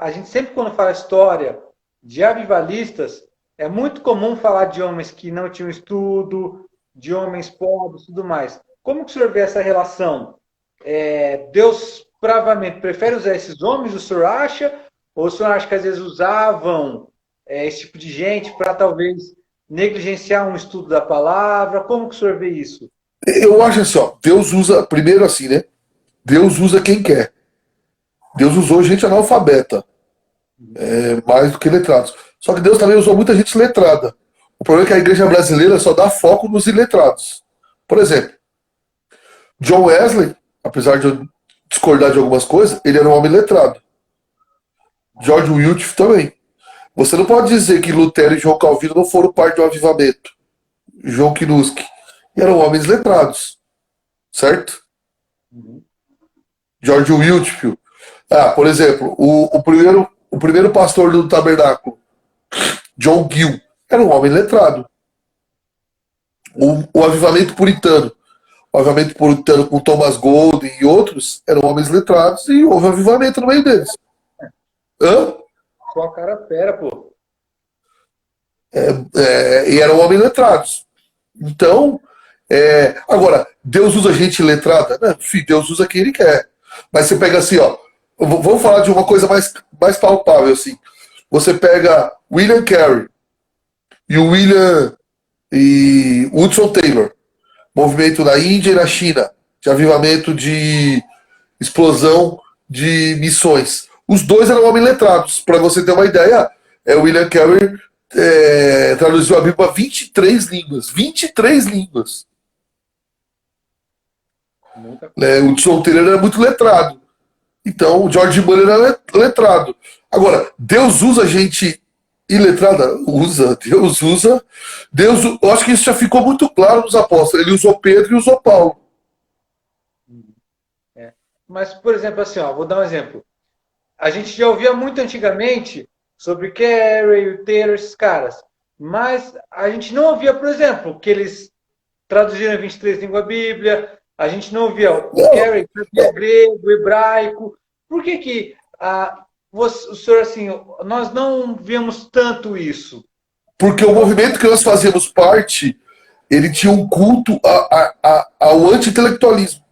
a gente sempre quando fala história de avivalistas, é muito comum falar de homens que não tinham estudo, de homens pobres e tudo mais. Como que o senhor vê essa relação? Deus bravamente prefere usar esses homens, o senhor acha? Ou o senhor acha que às vezes usavam esse tipo de gente para talvez negligenciar um estudo da palavra? Como que o senhor vê isso? Eu acho assim, ó, Deus usa, primeiro assim, né? Deus usa quem quer. Deus usou gente analfabeta, mais do que letrados. Só que Deus também usou muita gente letrada. O problema é que a igreja brasileira só dá foco nos iletrados. Por exemplo, John Wesley, apesar de eu discordar de algumas coisas, ele era um homem letrado. George Wycliffe também. Você não pode dizer que Lutero e João Calvino não foram parte do avivamento. João Kinuski. Eram homens letrados, certo? George Whitefield. Por exemplo, o primeiro pastor do tabernáculo, John Gill, era um homem letrado. O avivamento puritano. O avivamento puritano com Thomas Golden e outros eram homens letrados e houve avivamento no meio deles. Hã? Só a cara fera, pô. E eram homens letrados. Então, agora, Deus usa gente letrada? Não, filho, Deus usa quem ele quer. Mas você pega assim, ó. Vamos falar de uma coisa mais palpável, assim. Você pega William Carey e o William e Hudson Taylor, movimento na Índia e na China, de avivamento de explosão de missões. Os dois eram homens letrados. Para você ter uma ideia, William Carey traduziu a Bíblia para 23 línguas. 23 línguas. O Hudson Taylor era muito letrado. Então, o George Muller era letrado. Agora, Deus usa gente Iletrada? Usa. Deus usa. Deus, eu acho que isso já ficou muito claro nos apóstolos. Ele usou Pedro e usou Paulo. É. Mas, por exemplo, assim, ó, vou dar um exemplo. A gente já ouvia muito antigamente sobre Carey, Taylor, esses caras. Mas a gente não ouvia, por exemplo, que eles traduziram em 23 línguas a Bíblia. A gente não ouvia o Não, Carey traduzia grego, hebraico. Por que que o senhor, assim, nós não vemos tanto isso? porque o movimento que nós fazíamos parte, ele tinha um culto ao anti-intelectualismo.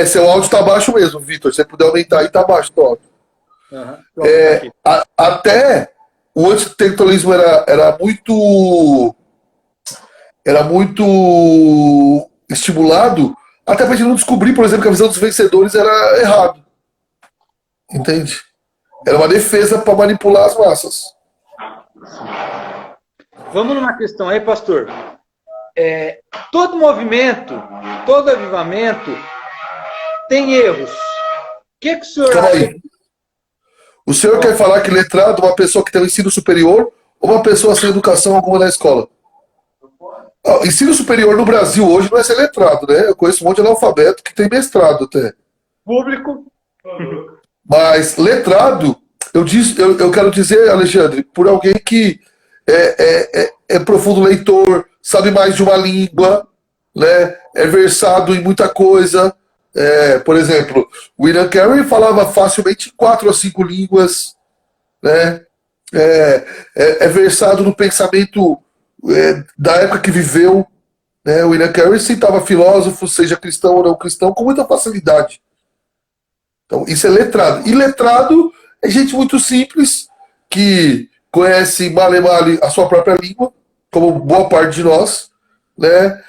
Seu áudio está baixo mesmo, Vitor. Se você puder aumentar aí, está baixo o áudio. Uhum. Vou aumentar aqui. Até o anti-intelectualismo era muito estimulado, até para a gente não descobrir, por exemplo, que a visão dos vencedores era errado. Entende? Era uma defesa para manipular as massas. Vamos numa questão aí, pastor. Todo movimento, todo avivamento tem erros. O que o senhor Calma acha? aí. O senhor quer falar que letrado é uma pessoa que tem um ensino superior ou uma pessoa sem educação alguma na escola? Ensino superior no Brasil hoje não é ser letrado, né? Eu conheço um monte de analfabeto que tem mestrado até. Público? Mas letrado, eu quero dizer, Alexandre, por alguém que é profundo leitor, sabe mais de uma língua, né? É versado em muita coisa. Por exemplo, William Carey falava facilmente 4 ou 5 línguas, né? É versado no pensamento da época que viveu, né? William Carey citava filósofos, seja cristão ou não cristão, com muita facilidade. Então, isso é letrado. E letrado é gente muito simples, que conhece male male a sua própria língua, como boa parte de nós, né?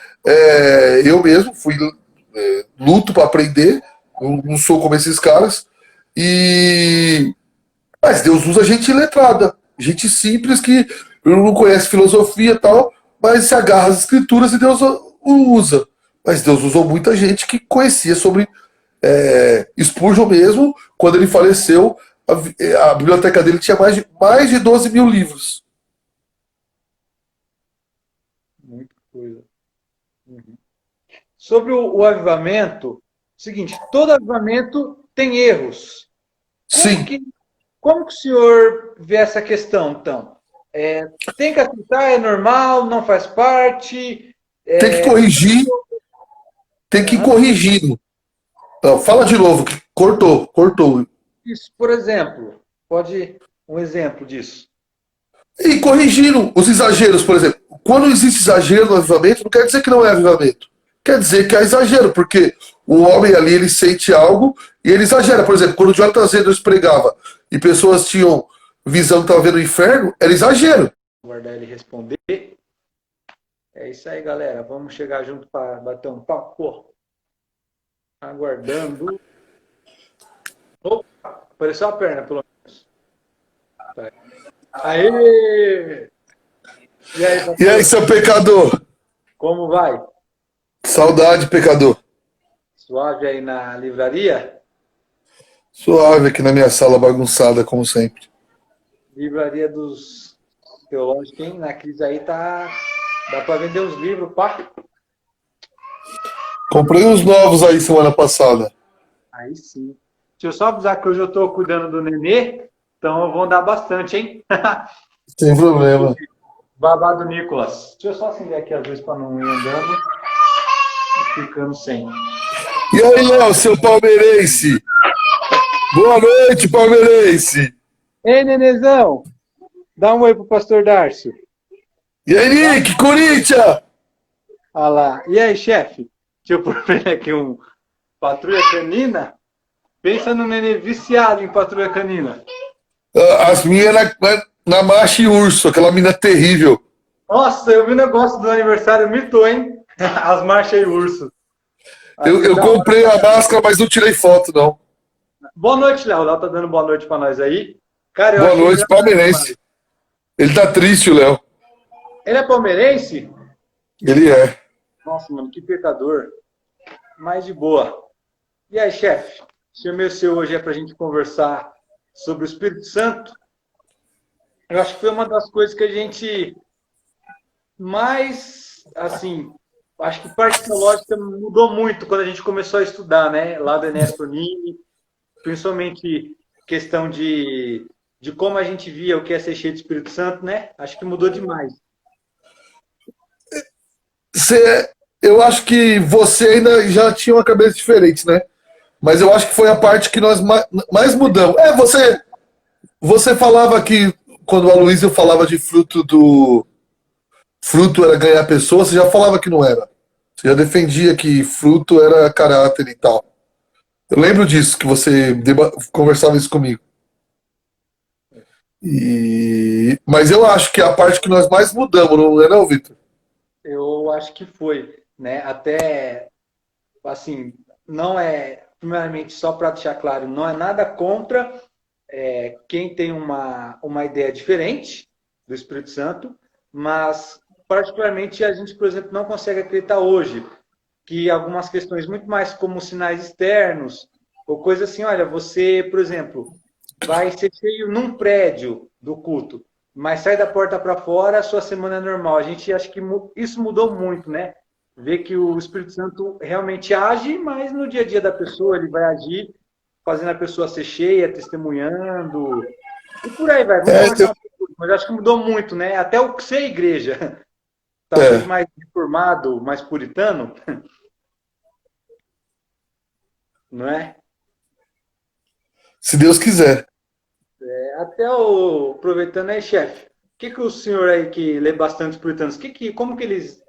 Eu mesmo luto para aprender, eu não sou como esses caras, mas Deus usa gente letrada, gente simples que não conhece filosofia e tal, mas se agarra às escrituras e Deus o usa. Mas Deus usou muita gente que conhecia sobre Spurgeon mesmo. Quando ele faleceu, a biblioteca dele tinha mais de 12 mil livros. Muita coisa. Uhum. Sobre o avivamento, seguinte, todo avivamento tem erros. Sim, Como que o senhor vê essa questão, então? Tem que aceitar, é normal, não faz parte? tem que corrigir, tem que ir Aham. corrigindo. Então, fala de novo, que cortou. Isso, por exemplo, pode um exemplo disso. E corrigindo os exageros, por exemplo. Quando existe exagero no avivamento, não quer dizer que não é avivamento. Quer dizer que é exagero, porque o homem ali, ele sente algo e ele exagera. Por exemplo, quando o Jonathan Edwards pregava e pessoas tinham visão que estavam vendo o inferno, era exagero. Vou aguardar ele responder. É isso aí, galera. Vamos chegar junto para bater um papo. Aguardando. Opa, apareceu a perna, pelo menos. Aê! E aí, seu pecador? Como vai? Saudade, pecador. Suave aí na livraria? Suave aqui na minha sala bagunçada, como sempre. Livraria dos teológicos, hein? Na crise aí tá. Dá para vender os livros, pá. Comprei uns novos aí semana passada. Aí sim. Deixa eu só avisar que hoje eu tô cuidando do nenê, então eu vou andar bastante, hein? Sem problema. Babado Nicolas. Deixa eu só acender aqui as luzes para não ir andando e ficando sem. E aí, Léo, seu palmeirense? Boa noite, palmeirense. Ei, nenezão! Dá um oi pro pastor Darcio. E aí, Nick, Corinthians? Olha lá. E aí, chefe? Deixa eu pôr aqui um patrulha canina. Pensa no nenê viciado em patrulha canina. As minhas na marcha e urso, aquela mina terrível. Nossa, eu vi o negócio do aniversário, mitou, hein? As marchas e urso. Eu comprei a máscara, mas não tirei foto, não. Boa noite, Léo. O Léo tá dando boa noite pra nós aí. Cara, Boa noite, palmeirense. Ele tá triste, o Léo. Ele é palmeirense? Ele é. Nossa, mano, que pecador. Mas de boa. E aí, chefe? Chamei o seu hoje é pra gente conversar sobre o Espírito Santo, eu acho que foi uma das coisas que a gente mais, assim, acho que parte teológica mudou muito quando a gente começou a estudar, né? Lá do Ernesto Nini, principalmente questão de como a gente via o que é ser cheio do Espírito Santo, né? Acho que mudou demais. Você, eu acho que você ainda já tinha uma cabeça diferente, né? Mas eu acho que foi a parte que nós mais mudamos. Você falava que quando o Aloysio falava de fruto era ganhar pessoas, você já falava que não era. Você já defendia que fruto era caráter e tal. Eu lembro disso, que você conversava isso comigo. Mas eu acho que é a parte que nós mais mudamos, não é não, Vitor? Eu acho que foi, né? Até, assim, não é, primeiramente, só para deixar claro, não é nada contra quem tem uma ideia diferente do Espírito Santo, mas, particularmente, a gente, por exemplo, não consegue acreditar hoje que algumas questões muito mais como sinais externos, ou coisa assim, olha, você, por exemplo, vai ser cheio num prédio do culto, mas sai da porta para fora, a sua semana é normal. A gente acha que isso mudou muito, né? Ver que o Espírito Santo realmente age, mas no dia a dia da pessoa ele vai agir, fazendo a pessoa ser cheia, testemunhando, e por aí vai. Vamos É, conversar um pouco, mas acho que mudou muito, né? Até o ser igreja, talvez é, mais reformado, mais puritano, não é? se Deus quiser. Até o aproveitando aí, chefe, o que o senhor aí que lê bastante os puritanos, como que eles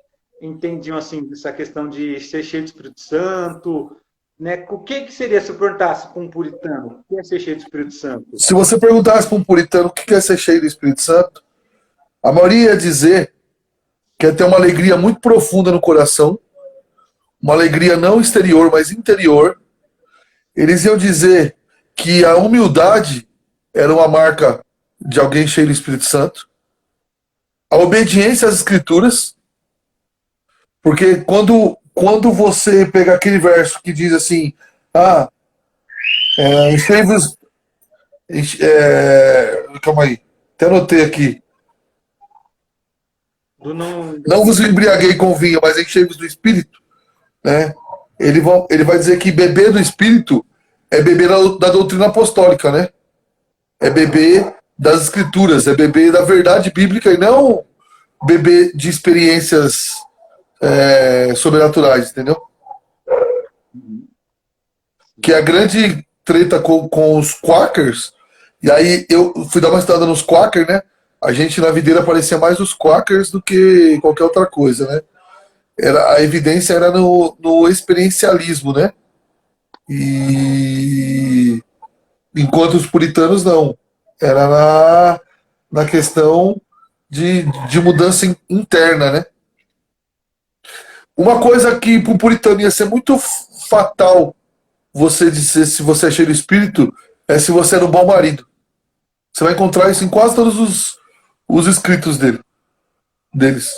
entendiam assim essa questão de ser cheio do Espírito Santo, né? O que seria se eu perguntasse para um puritano, o que é ser cheio do Espírito Santo? Se você perguntasse para um puritano o que é ser cheio do Espírito Santo, a maioria ia dizer que é ter uma alegria muito profunda no coração, uma alegria não exterior, mas interior. Eles iam dizer que a humildade era uma marca de alguém cheio do Espírito Santo, a obediência às Escrituras, porque quando você pega aquele verso que diz assim, ah, enchei-vos, calma aí, até anotei aqui, Do não. não vos embriaguei com vinho, mas enchei-vos do Espírito, né? Ele vai dizer que beber do Espírito é beber da doutrina apostólica, né? É beber das Escrituras, é beber da verdade bíblica e não beber de experiências sobrenaturais, entendeu? Que é a grande treta com os Quakers, e aí eu fui dar uma estudada nos Quakers, né? A gente na videira parecia mais os Quakers do que qualquer outra coisa, né? A evidência era no experiencialismo, né? E enquanto os puritanos não. Era na questão de mudança interna, né? Uma coisa que para o puritano ia ser muito fatal você dizer se você é cheio do espírito é se você era um bom marido. Você vai encontrar isso em quase todos os escritos deles.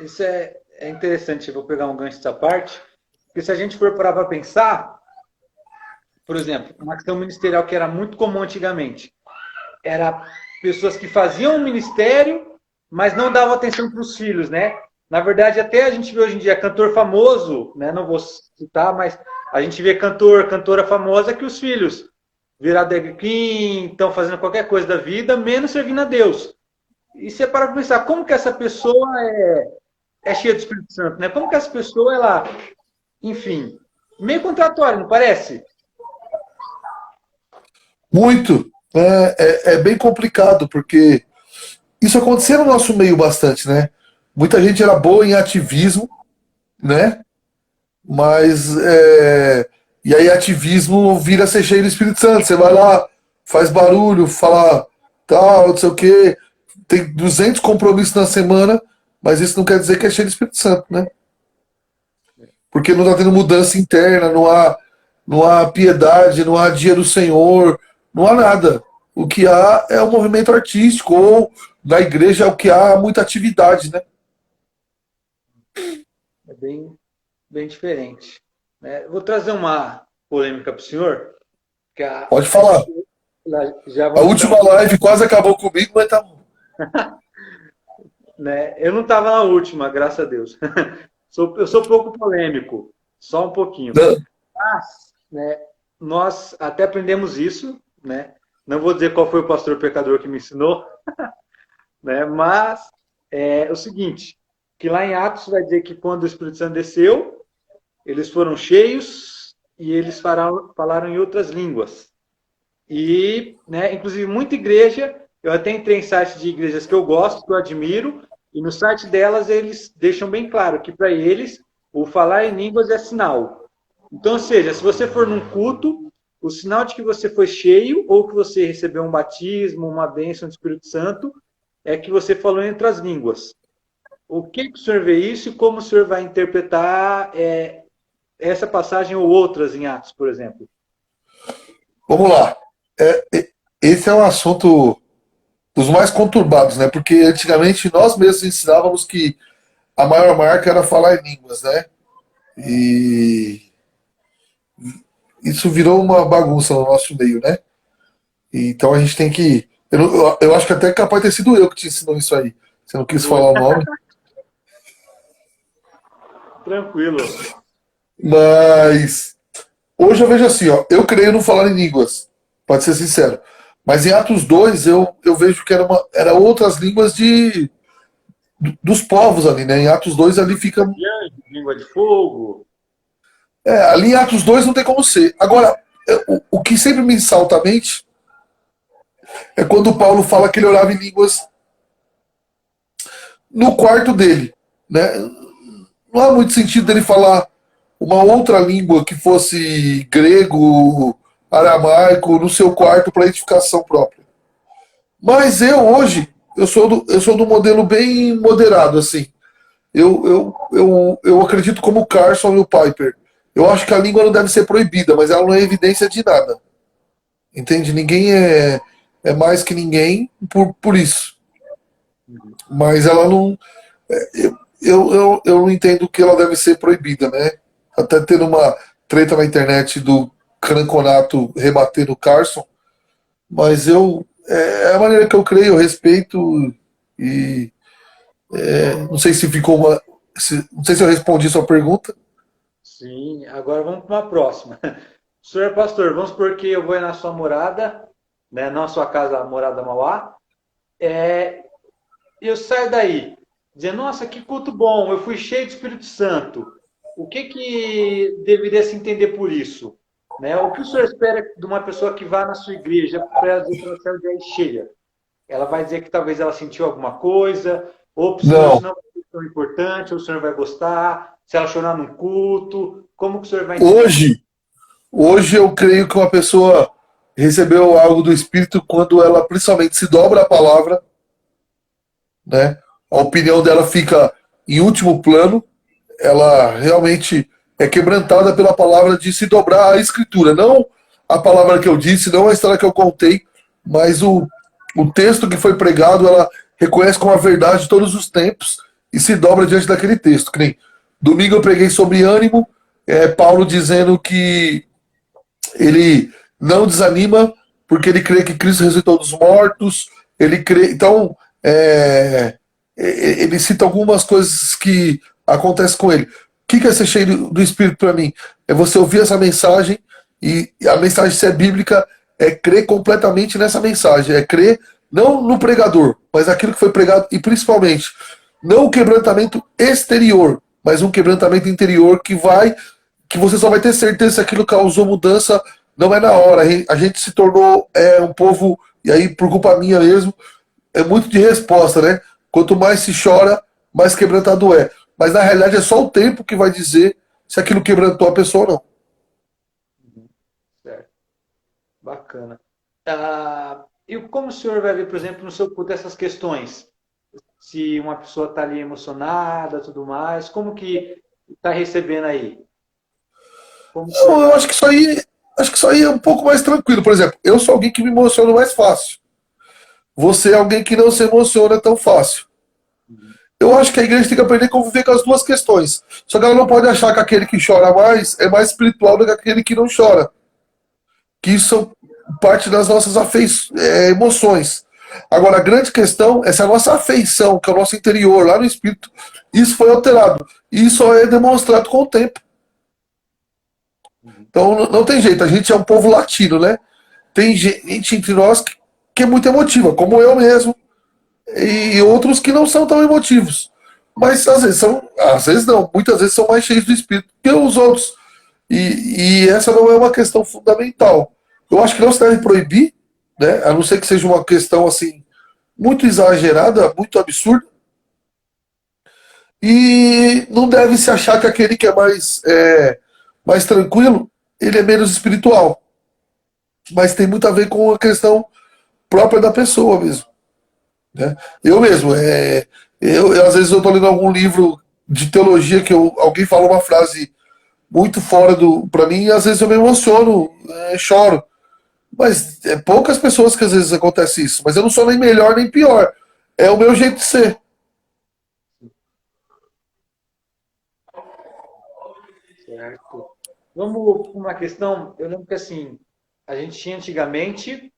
Isso é interessante, eu vou pegar um gancho dessa parte, porque se a gente for parar para pensar, por exemplo, uma questão ministerial que era muito comum antigamente, era pessoas que faziam o ministério, mas não davam atenção para os filhos, né? Na verdade, até a gente vê hoje em dia cantor famoso, né? Não vou citar, mas a gente vê cantora famosa que os filhos viraram drag queen, estão fazendo qualquer coisa da vida, menos servindo a Deus. E você para pensar, como que essa pessoa é cheia do Espírito Santo, né? Como que essa pessoa, ela, enfim, meio contraditório, não parece? Muito. É bem complicado, porque isso acontecia no nosso meio bastante, né? Muita gente era boa em ativismo, né? Mas e aí ativismo vira ser cheio do Espírito Santo. Você vai lá, faz barulho, fala tal, não sei o quê, tem 200 compromissos na semana, mas isso não quer dizer que é cheio do Espírito Santo, né? Porque não está tendo mudança interna, não há piedade, não há dia do Senhor, não há nada. O que há é um movimento artístico, ou na igreja é o que há muita atividade, né? É bem diferente. Né? Vou trazer uma polêmica para o senhor. Pode falar. Já A última live quase acabou comigo, mas tá bom. Né? Eu não estava na última, graças a Deus. Eu sou pouco polêmico, só um pouquinho. Não. Mas, né, nós até aprendemos isso, né? Não vou dizer qual foi o pastor pecador que me ensinou, né? Mas é o seguinte, que lá em Atos vai dizer que quando o Espírito Santo desceu, eles foram cheios e eles falaram em outras línguas. E, né, inclusive, muita igreja, eu até entrei em sites de igrejas que eu gosto, que eu admiro, e no site delas eles deixam bem claro que para eles o falar em línguas é sinal. Então, ou seja, se você for num culto, o sinal de que você foi cheio ou que você recebeu um batismo, uma bênção do Espírito Santo, é que você falou em outras línguas. O que o senhor vê isso e como o senhor vai interpretar essa passagem ou outras em Atos, por exemplo? Vamos lá. Esse é um assunto dos mais conturbados, né? Porque antigamente nós mesmos ensinávamos que a maior marca era falar em línguas, né? E isso virou uma bagunça no nosso meio, né? Então a gente tem que. Eu acho que até é capaz de ter sido eu que te ensinou isso aí. Você não quis falar o nome. Tranquilo. Mas hoje eu vejo assim, ó, eu creio no falar em línguas, pode ser sincero. Mas em Atos 2 eu vejo que era outras línguas dos povos ali, né? Em Atos 2 ali fica. Língua de fogo. Ali em Atos 2 não tem como ser. Agora, o que sempre me salta à mente é quando Paulo fala que ele orava em línguas no quarto dele, né? Não há muito sentido dele falar uma outra língua que fosse grego, aramaico, no seu quarto para edificação própria. Mas hoje, eu sou do modelo bem moderado, assim. Eu acredito como o Carson e o Piper. Eu acho que a língua não deve ser proibida, mas ela não é evidência de nada. Entende? Ninguém é mais que ninguém por isso. Mas ela não. Eu não entendo que ela deve ser proibida, né? Até tendo uma treta na internet do Cranconato rebatendo o Carson. Mas é a maneira que eu creio, eu respeito e não sei se ficou não sei se eu respondi sua pergunta. Sim, agora vamos para uma próxima. Senhor pastor, vamos supor que eu vou na sua morada, né, não a sua casa, a morada Mauá, eu saio daí, dizendo, nossa, que culto bom, eu fui cheio de Espírito Santo. O que deveria se entender por isso? Né? O que o senhor espera de uma pessoa que vá na sua igreja para ela dizer que ela saiu de aí cheia? Ela vai dizer que talvez ela sentiu alguma coisa, ou para o senhor isso Não. não é tão importante, ou o senhor vai gostar, se ela chorar num culto, como que o senhor vai entender? Hoje eu creio que uma pessoa recebeu algo do Espírito quando ela principalmente se dobra a palavra, né? A opinião dela fica em último plano, ela realmente é quebrantada pela palavra de se dobrar à escritura, não a palavra que eu disse, não a história que eu contei, mas o texto que foi pregado, ela reconhece como a verdade de todos os tempos e se dobra diante daquele texto. Que nem domingo eu preguei sobre ânimo, Paulo dizendo que ele não desanima porque ele crê que Cristo ressuscitou dos mortos, ele crê. Então, ele cita algumas coisas que acontecem com ele. O que é ser cheio do Espírito para mim? É você ouvir essa mensagem e a mensagem ser bíblica é crer completamente nessa mensagem, é crer não no pregador, mas aquilo que foi pregado e principalmente não o quebrantamento exterior, mas um quebrantamento interior que você só vai ter certeza se aquilo causou mudança, não é na hora. A gente se tornou um povo, e aí por culpa minha mesmo, é muito de resposta, né? Quanto mais se chora, mais quebrantado é. Mas na realidade é só o tempo que vai dizer se aquilo quebrantou a pessoa ou não. Certo. Bacana. E como o senhor vai ver, por exemplo, no seu culto essas questões? Se uma pessoa está ali emocionada, tudo mais, como que está recebendo aí? Eu acho que isso aí é um pouco mais tranquilo. Por exemplo, eu sou alguém que me emociona mais fácil. Você é alguém que não se emociona tão fácil. Eu acho que a igreja tem que aprender a conviver com as duas questões. Só que ela não pode achar que aquele que chora mais é mais espiritual do que aquele que não chora. que isso são parte das nossas emoções. Agora, a grande questão é se a nossa afeição, que é o nosso interior, lá no espírito, isso foi alterado. E isso só é demonstrado com o tempo. Então, não tem jeito. A gente é um povo latino, né? Tem gente entre nós que é muito emotiva, como eu mesmo, e outros que não são tão emotivos. Mas às vezes não, muitas vezes são mais cheios do espírito que os outros. E essa não é uma questão fundamental. Eu acho que não se deve proibir, né? A não ser que seja uma questão assim muito exagerada, muito absurda. E não deve se achar que aquele que é mais tranquilo, ele é menos espiritual. Mas tem muito a ver com a questão própria da pessoa mesmo. Né? Eu mesmo, às vezes eu estou lendo algum livro de teologia que alguém fala uma frase muito fora para mim, e às vezes eu me emociono, choro. Mas é poucas pessoas que às vezes acontece isso. Mas eu não sou nem melhor nem pior. É o meu jeito de ser. Certo. Vamos para uma questão. Eu lembro que assim, a gente tinha antigamente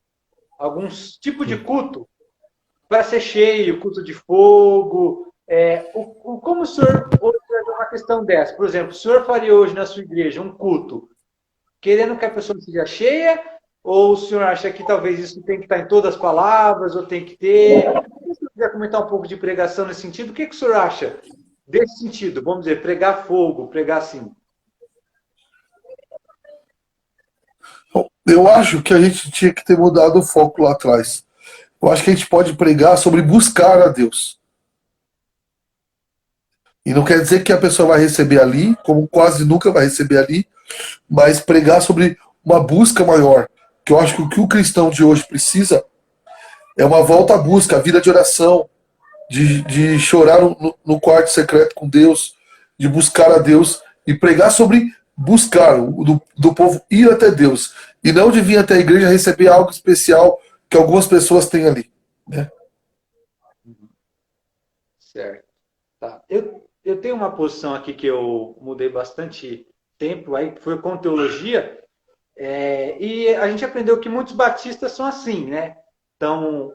alguns tipos de culto para ser cheio, culto de fogo. Como o senhor hoje vê uma questão dessa? Por exemplo, o senhor faria hoje na sua igreja um culto querendo que a pessoa seja cheia? Ou o senhor acha que talvez isso tem que estar em todas as palavras, ou tem que ter? Se você quiser comentar um pouco de pregação nesse sentido, o que o senhor acha desse sentido? Vamos dizer, pregar fogo, pregar assim. Eu acho que a gente tinha que ter mudado o foco lá atrás. Eu acho que a gente pode pregar sobre buscar a Deus. E não quer dizer que a pessoa vai receber ali, como quase nunca vai receber ali, mas pregar sobre uma busca maior. Que eu acho que o que o cristão de hoje precisa é uma volta à busca, a vida de oração, de chorar no quarto secreto com Deus, de buscar a Deus e pregar sobre buscar, do povo ir até Deus. E não de vir até a igreja receber algo especial que algumas pessoas têm ali. Né? Certo. Tá. Eu tenho uma posição aqui que eu mudei bastante tempo, aí foi com teologia, e a gente aprendeu que muitos batistas são assim, né? Então,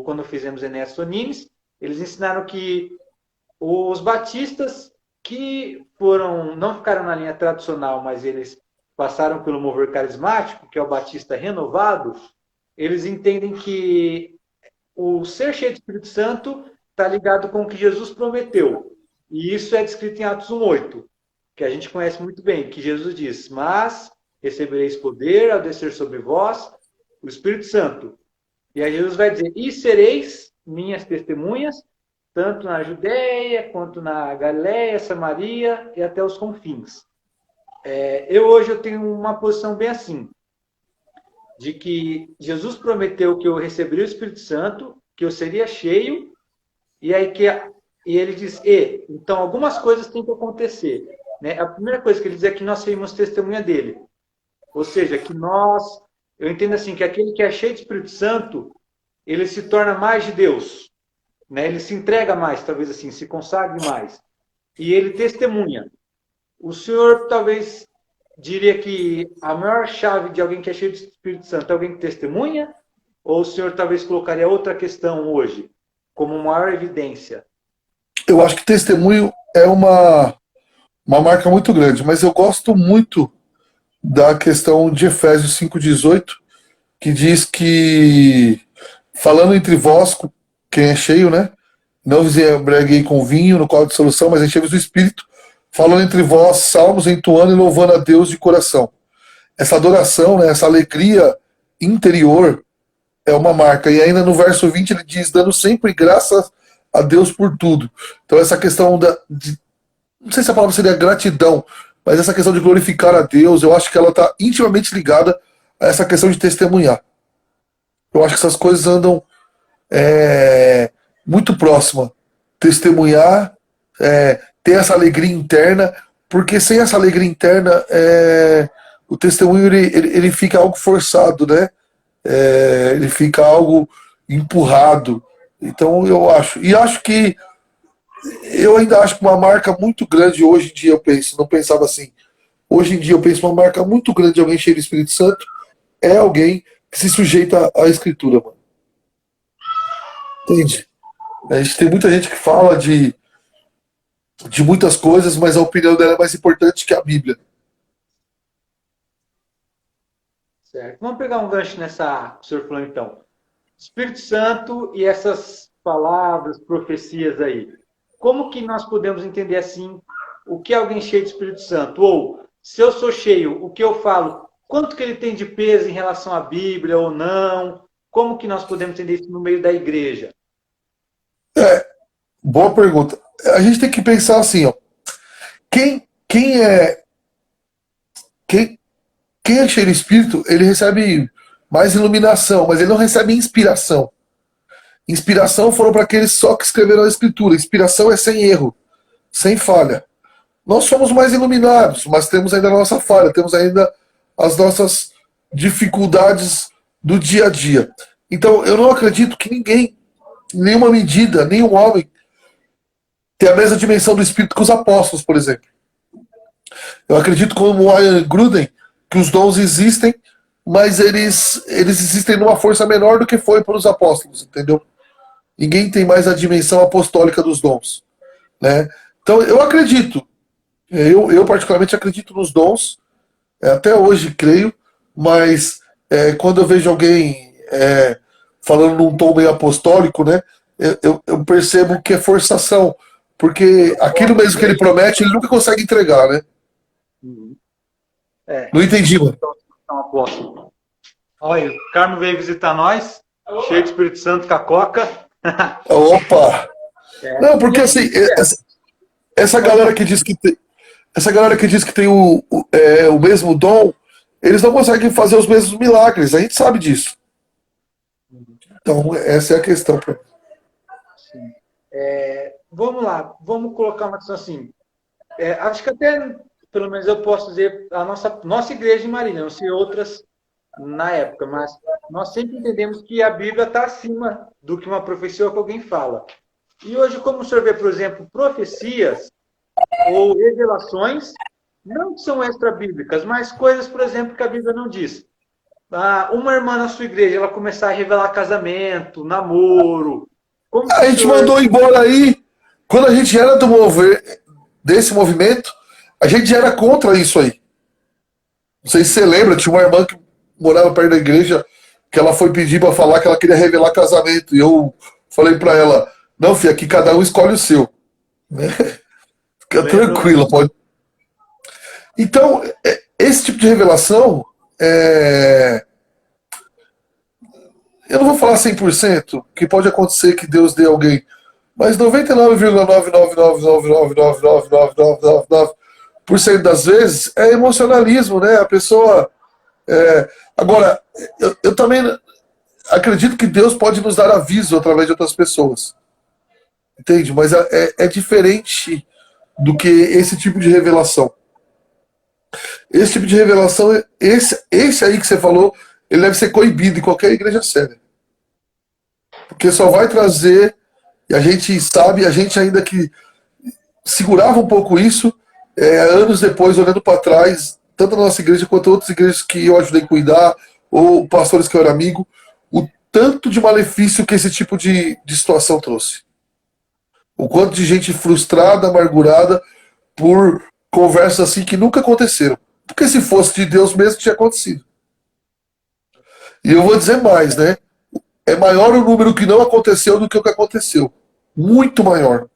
quando fizemos Enéas Sonines, eles ensinaram que os batistas que não ficaram na linha tradicional, mas eles passaram pelo mover carismático, que é o batista renovado, eles entendem que o ser cheio do Espírito Santo está ligado com o que Jesus prometeu. E isso é descrito em Atos 1:8, que a gente conhece muito bem, que Jesus diz: mas recebereis poder ao descer sobre vós o Espírito Santo. E aí Jesus vai dizer: e sereis minhas testemunhas, tanto na Judéia, quanto na Galiléia, Samaria e até os confins. Hoje eu tenho uma posição bem assim, de que Jesus prometeu que eu receberia o Espírito Santo, que eu seria cheio, e aí e ele diz: então algumas coisas têm que acontecer. Né? A primeira coisa que ele diz é que nós seríamos testemunha dele. Ou seja, que eu entendo assim, que aquele que é cheio do Espírito Santo, ele se torna mais de Deus. Né? Ele se entrega mais, talvez assim, se consagre mais. E ele testemunha. O senhor talvez diria que a maior chave de alguém que é cheio do Espírito Santo é alguém que testemunha? Ou o senhor talvez colocaria outra questão hoje, como maior evidência? Eu acho que testemunho é uma marca muito grande, mas eu gosto muito da questão de Efésios 5,18, que diz que, falando entre vós, quem é cheio, né? Não vos embriaguei com vinho, no qual de solução, mas enchei-vos do Espírito, falando entre vós, salmos, entoando e louvando a Deus de coração. Essa adoração, né, essa alegria interior é uma marca. E ainda no verso 20 ele diz: dando sempre graças a Deus por tudo. Então essa questão não sei se a palavra seria gratidão, mas essa questão de glorificar a Deus, eu acho que ela está intimamente ligada a essa questão de testemunhar. Eu acho que essas coisas andam muito próximas. Testemunhar, ter essa alegria interna, porque sem essa alegria interna, o testemunho ele fica algo forçado, né? Ele fica algo empurrado. Então eu acho. E acho que eu ainda acho que uma marca muito grande hoje em dia, eu penso, não pensava assim. Hoje em dia eu penso uma marca muito grande de alguém cheio do Espírito Santo é alguém que se sujeita à escritura, mano. Entende? A gente tem muita gente que fala de muitas coisas, mas a opinião dela é mais importante que a Bíblia. Certo. Vamos pegar um gancho nessa que o senhor falou então. Espírito Santo e essas palavras, profecias aí. Como que nós podemos entender assim o que é alguém cheio de Espírito Santo? Ou, se eu sou cheio, o que eu falo, quanto que ele tem de peso em relação à Bíblia ou não? Como que nós podemos entender isso no meio da igreja? Boa pergunta. A gente tem que pensar assim, ó. Quem é quem, quem é cheio de Espírito, ele recebe mais iluminação, mas ele não recebe inspiração. Inspiração foram para aqueles só que escreveram a Escritura. Inspiração é sem erro, sem falha. Nós somos mais iluminados, mas temos ainda a nossa falha, temos ainda as nossas dificuldades do dia a dia. Então, eu não acredito que ninguém, em nenhuma medida, nenhum homem, tem a mesma dimensão do Espírito que os apóstolos, por exemplo. Eu acredito, como o Ian Gruden, que os dons existem, mas eles existem numa força menor do que foi para os apóstolos, entendeu? Ninguém tem mais a dimensão apostólica dos dons, né? Então, eu acredito, eu particularmente acredito nos dons, até hoje creio, mas quando eu vejo alguém falando num tom meio apostólico, né, eu percebo que é forçação, porque aquilo mesmo que ele promete, ele nunca consegue entregar, né? Não entendi, mano. Olha, o Carmo veio visitar nós, cheio de Espírito Santo com a Coca. Opa! Não, porque assim, essa galera que diz que tem, essa galera que diz que tem o mesmo dom, eles não conseguem fazer os mesmos milagres, a gente sabe disso. Então, essa é a questão. Sim. Vamos lá, vamos colocar uma questão assim. Acho que até, pelo menos eu posso dizer, a nossa igreja em Marília, não sei outras na época, mas nós sempre entendemos que a Bíblia está acima do que uma profecia que alguém fala. E hoje, como o senhor vê, por exemplo, profecias ou revelações, não que são extra-bíblicas, mas coisas, por exemplo, que a Bíblia não diz. Uma irmã na sua igreja, ela começar a revelar casamento, namoro. Como A gente mandou embora aí, quando a gente era desse movimento, a gente era contra isso aí. Não sei se você lembra, tinha uma irmã que morava perto da igreja, que ela foi pedir para falar que ela queria revelar casamento. E eu falei para ela, não, filha, aqui cada um escolhe o seu. Né? Fica tranquila, pode. Então, esse tipo de revelação, eu não vou falar 100%, que pode acontecer que Deus dê a alguém, mas 99,999999999% das vezes é emocionalismo, né? A pessoa. Agora, eu também acredito que Deus pode nos dar aviso através de outras pessoas. Entende? Mas é diferente do que esse tipo de revelação. Esse tipo de revelação, esse aí que você falou, ele deve ser coibido em qualquer igreja séria. Porque só vai trazer, e a gente sabe, a gente ainda que segurava um pouco isso, anos depois, olhando para trás, tanto na nossa igreja quanto outras igrejas que eu ajudei a cuidar, ou pastores que eu era amigo, o tanto de malefício que esse tipo de situação trouxe. O quanto de gente frustrada, amargurada, por conversas assim que nunca aconteceram. Porque se fosse de Deus mesmo, tinha acontecido. E eu vou dizer mais, né? É maior o número que não aconteceu do que o que aconteceu. Muito maior.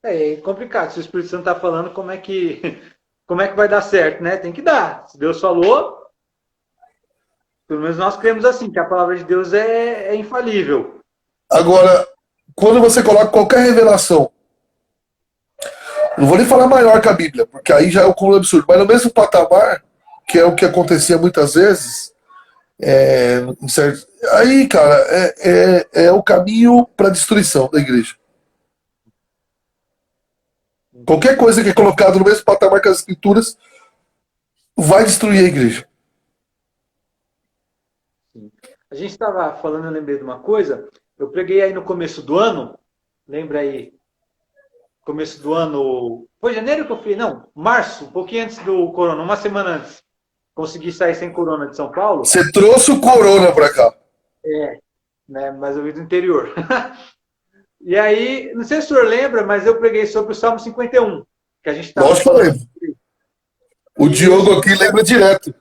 É complicado. Se o Espírito Santo está falando, como é que vai dar certo, né? Tem que dar. Se Deus falou, pelo menos nós cremos assim, que a palavra de Deus é infalível. Agora, quando você coloca qualquer revelação, não vou nem falar maior que a Bíblia, porque aí já é um cúmulo absurdo, mas no mesmo patamar, que é o que acontecia muitas vezes, aí, cara, é o caminho para a destruição da igreja. Qualquer coisa que é colocado no mesmo patamar que as escrituras vai destruir a igreja. A gente estava falando, eu lembrei de uma coisa, eu preguei aí no começo do ano, lembra aí, começo do ano, foi janeiro que eu fui? Não, março, um pouquinho antes do corona, uma semana antes. consegui sair sem corona de São Paulo. Você trouxe o corona pra cá. Né? Mas eu vim do interior. E aí, não sei se o senhor lembra, mas eu preguei sobre o Salmo 51, que a gente estava Lógico que eu lembro. O Diogo aqui lembra direto.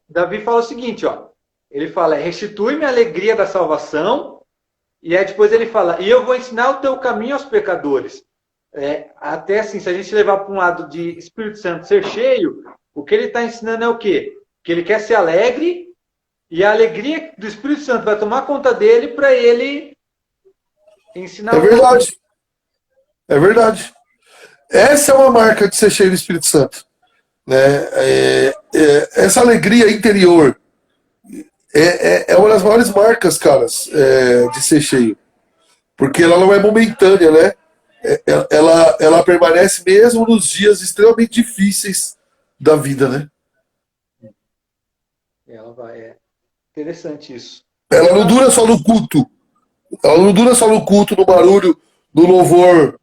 Davi fala o seguinte, ó. Ele fala, restitui-me a alegria da salvação. E aí depois ele fala, e eu vou ensinar o teu caminho aos pecadores. Até assim, se a gente levar para um lado de Espírito Santo ser cheio, o que ele está ensinando é o quê? Que ele quer ser alegre, e a alegria do Espírito Santo vai tomar conta dele para ele ensinar. É verdade. É verdade. Essa é uma marca de ser cheio do Espírito Santo. Né? Essa alegria interior é uma das maiores marcas, caras, de ser cheio. Porque ela não é momentânea, né? Ela permanece mesmo nos dias extremamente difíceis da vida, né? Ela vai, interessante isso. Ela não dura só no culto. Ela não dura só no culto, no barulho, no louvor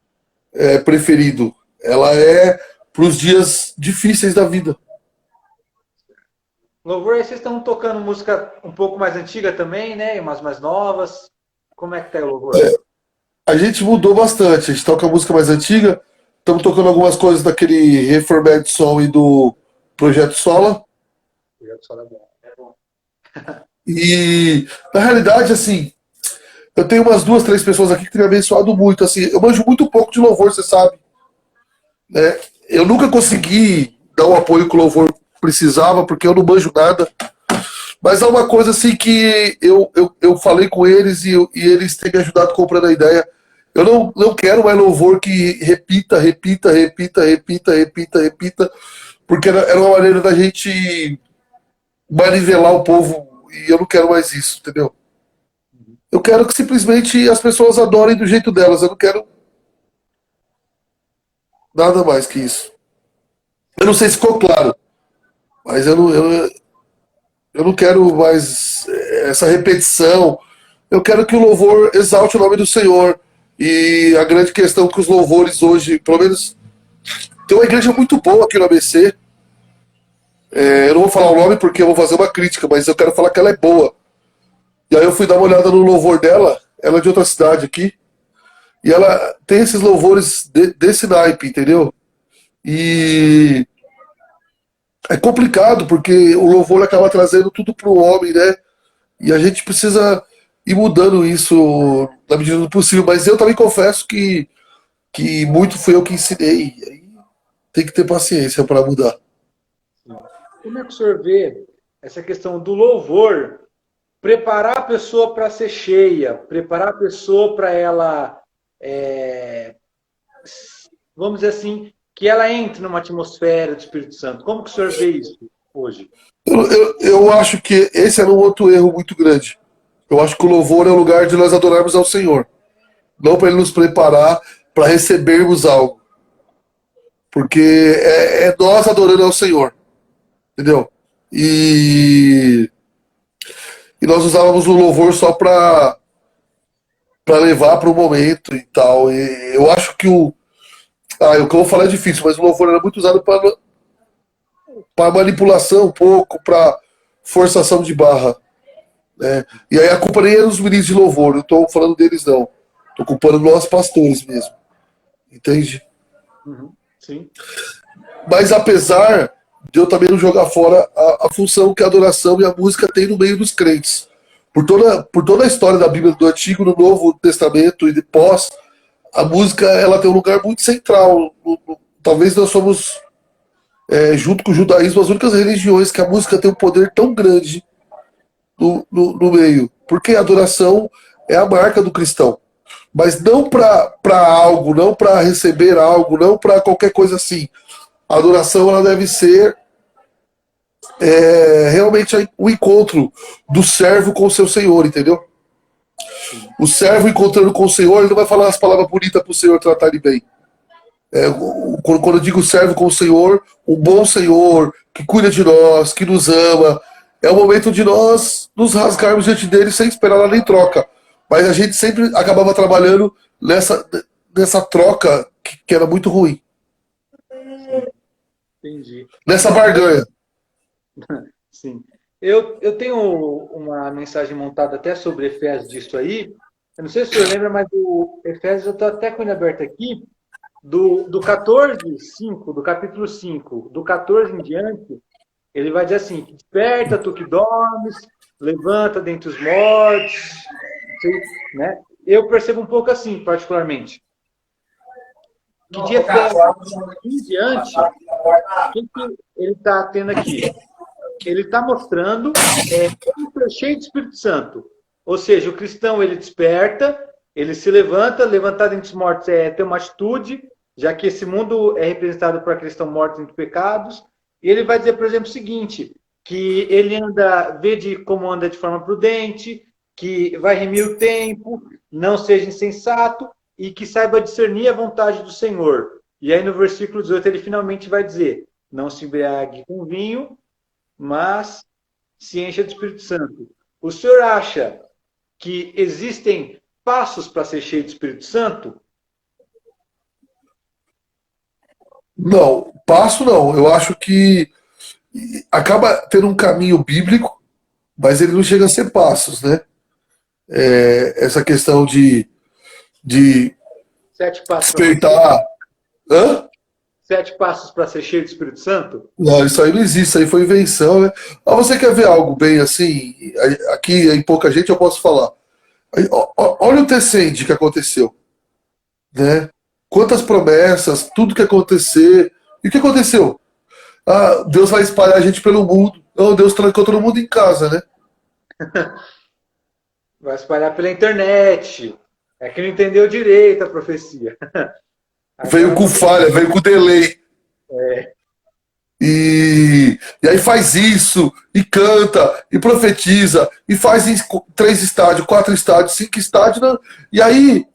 preferido. Ela é para os dias difíceis da vida. Louvor, aí vocês estão tocando música um pouco mais antiga também, né? E umas mais novas. Como é que tá o louvor? A gente mudou bastante. A gente toca música mais antiga. Estamos tocando algumas coisas daquele Reformed Song e do Projeto Sola. Projeto Sola é bom. E, na realidade, assim, eu tenho umas 2, 3 pessoas aqui que têm me abençoado muito. Assim, eu manjo muito pouco de louvor, você sabe. Né? Eu nunca consegui dar o apoio que o louvor precisava, porque eu não manjo nada. Mas há uma coisa assim que eu falei com eles e eles têm me ajudado comprando a ideia. Eu não quero mais louvor que repita, porque era uma maneira da gente manivelar o povo e eu não quero mais isso, entendeu? Eu quero que simplesmente as pessoas adorem do jeito delas, eu não quero nada mais que isso. Eu não sei se ficou claro, mas eu não quero mais essa repetição. Eu quero que o louvor exalte o nome do Senhor. E a grande questão que os louvores hoje, pelo menos, tem uma igreja muito boa aqui no ABC. Eu não vou falar o nome porque eu vou fazer uma crítica, mas eu quero falar que ela é boa. E aí eu fui dar uma olhada no louvor dela, ela é de outra cidade aqui, e ela tem esses louvores desse naipe, entendeu? E é complicado, porque o louvor acaba trazendo tudo pro homem, né? E a gente precisa ir mudando isso na medida do possível. Mas eu também confesso que muito fui eu que ensinei. E aí tem que ter paciência para mudar. Como é que o senhor vê essa questão do louvor? Preparar a pessoa para ser cheia, preparar a pessoa para ela, vamos dizer assim, que ela entre numa atmosfera do Espírito Santo. Como que o senhor vê isso hoje? Eu acho que esse era um outro erro muito grande. Eu acho que o louvor é o lugar de nós adorarmos ao Senhor. Não para ele nos preparar para recebermos algo. Porque é nós adorando ao Senhor. Entendeu? E nós usávamos o louvor só para levar para o momento e tal. E eu acho que o que eu vou falar é difícil, mas o louvor era muito usado para manipulação um pouco, para forçação de barra. Né? E aí a culpa nem é dos ministros de louvor, não estou falando deles não. Estou culpando nós pastores mesmo. Entende? Uhum, sim. Mas apesar de eu também não jogar fora a função que a adoração e a música têm no meio dos crentes. Por toda a história da Bíblia do Antigo, no Novo Testamento e depois, a música ela tem um lugar muito central. Talvez nós somos, junto com o judaísmo, as únicas religiões que a música tem um poder tão grande no meio. Porque a adoração é a marca do cristão. Mas não para algo, não para receber algo, não para qualquer coisa assim. A adoração ela deve ser realmente o encontro do servo com o seu senhor, entendeu? O servo encontrando com o Senhor, ele não vai falar as palavras bonitas para o Senhor tratar ele bem. Quando eu digo servo com o Senhor, um bom Senhor que cuida de nós, que nos ama, é o momento de nós nos rasgarmos diante dele sem esperar nada em troca. Mas a gente sempre acabava trabalhando nessa troca que era muito ruim. Entendi. Nessa barganha. Sim. Eu tenho uma mensagem montada até sobre Efésios disso aí. Eu não sei se o senhor lembra, mas o Efésios, eu estou até com ele aberto aqui, do 14, 5, do capítulo 5, do 14 em diante, ele vai dizer assim: desperta, tu que dormes, levanta dentre os mortos, né? Eu percebo um pouco assim, particularmente, que de Efésios em diante, o que ele está tendo aqui? Ele está mostrando como ser cheio do Espírito Santo. Ou seja, o cristão ele desperta, ele se levanta, levantar dentre os mortos é ter uma atitude, já que esse mundo é representado por aqueles que estão mortos entre pecados. E ele vai dizer, por exemplo, o seguinte, que ele vê de como anda de forma prudente, que vai remir o tempo, não seja insensato e que saiba discernir a vontade do Senhor. E aí no versículo 18 ele finalmente vai dizer: não se embriague com vinho, mas se encha do Espírito Santo. O senhor acha que existem passos para ser cheio do Espírito Santo? Não, passo não. Eu acho que acaba tendo um caminho bíblico, mas ele não chega a ser passos, né? Essa questão de 7 passos para ser cheio? despertar. Hã? 7 passos para ser cheio do Espírito Santo? Não, isso aí não existe, isso aí foi invenção, né? Mas você quer ver algo bem assim? Aqui em pouca gente eu posso falar. Olha o Tecende que aconteceu, né? Quantas promessas, tudo que acontecer. E o que aconteceu? Ah, Deus vai espalhar a gente pelo mundo. Não, Deus trancou todo mundo em casa, né? Vai espalhar pela internet. É que não entendeu direito a profecia. Veio Agora com você. falha, veio com delay. E aí faz isso, e canta, e profetiza, e faz em 3 estádios, 4 estádios, 5 estádios. Né? E aí,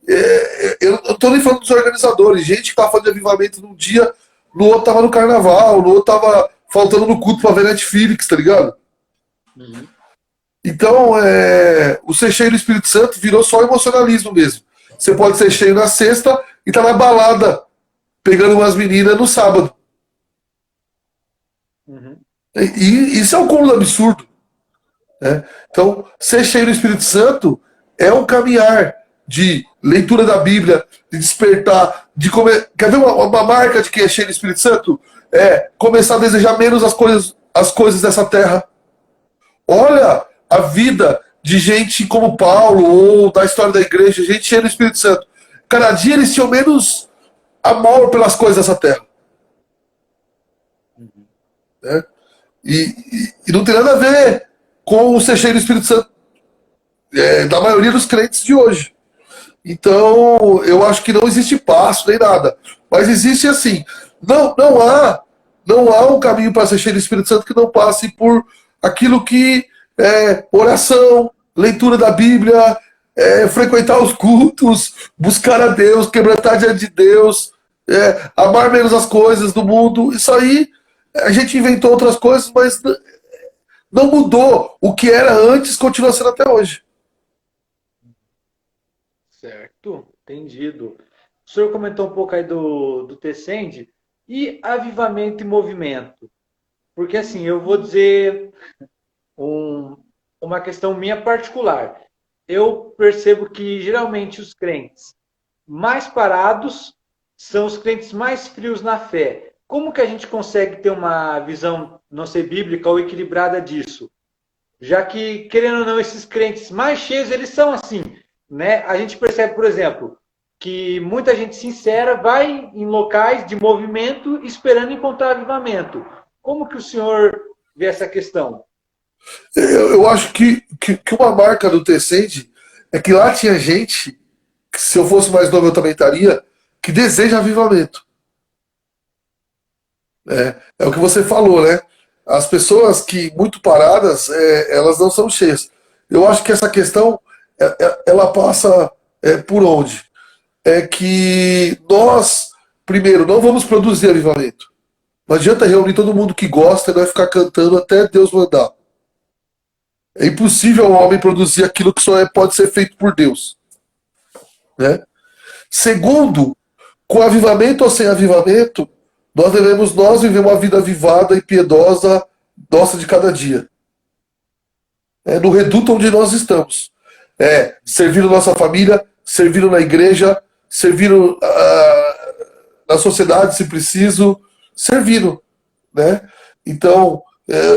eu não estou nem falando dos organizadores, gente que estava fazendo avivamento num dia, no outro tava no carnaval, no outro tava faltando no culto para ver Netflix, tá ligado? Uhum. Então, o ser cheio do Espírito Santo virou só emocionalismo mesmo. Você pode ser cheio na sexta e tá na balada, pegando umas meninas no sábado. Uhum. E isso é um cúmulo absurdo. Né? Então, ser cheio do Espírito Santo é um caminhar de leitura da Bíblia, de despertar, de comer. Quer ver uma marca de quem é cheio do Espírito Santo? É começar a desejar menos as coisas dessa terra. Olha a vida de gente como Paulo, ou da história da igreja, gente cheia do Espírito Santo. Cada dia eles tinham menos amor pelas coisas dessa terra. Né? E não tem nada a ver com o ser cheio do Espírito Santo da maioria dos crentes de hoje. Então, eu acho que não existe passo nem nada. Mas existe assim. Não há um caminho para ser cheio do Espírito Santo que não passe por aquilo que é oração, leitura da Bíblia, frequentar os cultos, buscar a Deus, quebrantar diante de Deus, amar menos as coisas do mundo. Isso aí, a gente inventou outras coisas, mas não mudou. O que era antes continua sendo até hoje. Certo, entendido. O senhor comentou um pouco aí do Tecende e avivamento e movimento. Porque assim, eu vou dizer um- uma questão minha particular. Eu percebo que geralmente os crentes mais parados são os crentes mais frios na fé. Como que a gente consegue ter uma visão, não sei, bíblica ou equilibrada disso? Já que, querendo ou não, esses crentes mais cheios, eles são assim, né? A gente percebe, por exemplo, que muita gente sincera vai em locais de movimento esperando encontrar avivamento. Como que o senhor vê essa questão? Eu acho que uma marca do Tecende é que lá tinha gente, que se eu fosse mais novo eu também estaria, que deseja avivamento. É o que você falou, né? As pessoas que muito paradas, elas não são cheias. Eu acho que essa questão, ela passa por onde? É que nós, primeiro, não vamos produzir avivamento. Não adianta reunir todo mundo que gosta e vai ficar cantando até Deus mandar. É impossível o homem produzir aquilo que só pode ser feito por Deus. Né? Segundo, com avivamento ou sem avivamento, nós devemos viver uma vida avivada e piedosa nossa de cada dia. No reduto onde nós estamos. Servindo nossa família, servindo na igreja, servindo na sociedade, se preciso, servindo, né? Então,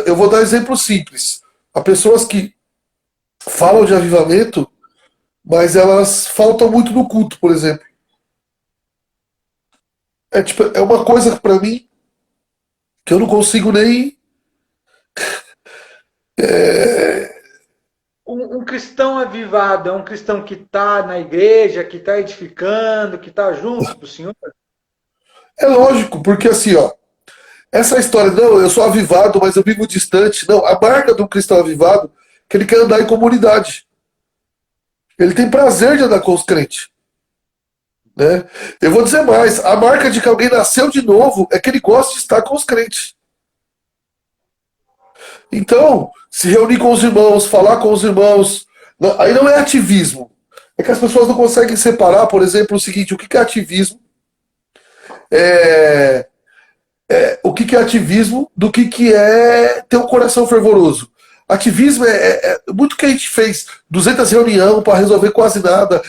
eu vou dar exemplo simples. Há pessoas que falam de avivamento, mas elas faltam muito no culto, por exemplo. É uma coisa para mim que eu não consigo nem. Um cristão avivado é um cristão que está na igreja, que está edificando, que está junto do Senhor? É lógico, porque assim, ó, essa história, não, eu sou avivado, mas eu vivo distante. Não, a marca do cristão avivado é que ele quer andar em comunidade. Ele tem prazer de andar com os crentes. Né? Eu vou dizer mais, a marca de que alguém nasceu de novo é que ele gosta de estar com os crentes. Então, se reunir com os irmãos, falar com os irmãos, aí não é ativismo. É que as pessoas não conseguem separar, por exemplo, o seguinte, o que é ativismo? É, o que é ativismo do que é ter um coração fervoroso. Ativismo é muito que a gente fez, 200 reuniões para resolver quase nada.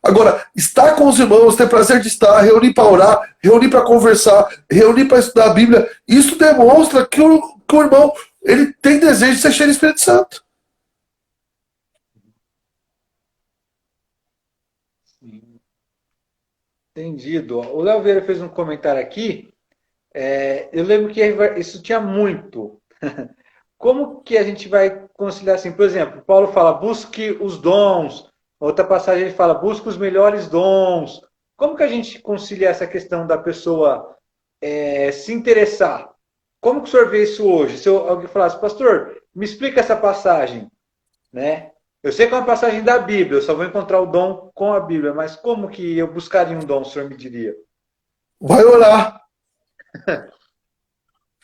Agora, estar com os irmãos, ter prazer de estar, reunir para orar, reunir para conversar, reunir para estudar a Bíblia, isso demonstra que o irmão ele tem desejo de ser cheio do Espírito Santo. Entendido. O Léo Vieira fez um comentário aqui. Eu lembro que isso tinha muito. Como que a gente vai conciliar assim? Por exemplo, Paulo fala, busque os dons. Outra passagem ele fala, busque os melhores dons. Como que a gente concilia essa questão da pessoa se interessar? Como que o senhor vê isso hoje? Se alguém falasse, pastor, me explica essa passagem, né? Eu sei que é uma passagem da Bíblia, eu só vou encontrar o dom com a Bíblia, mas como que eu buscaria um dom, o senhor me diria? Vai orar.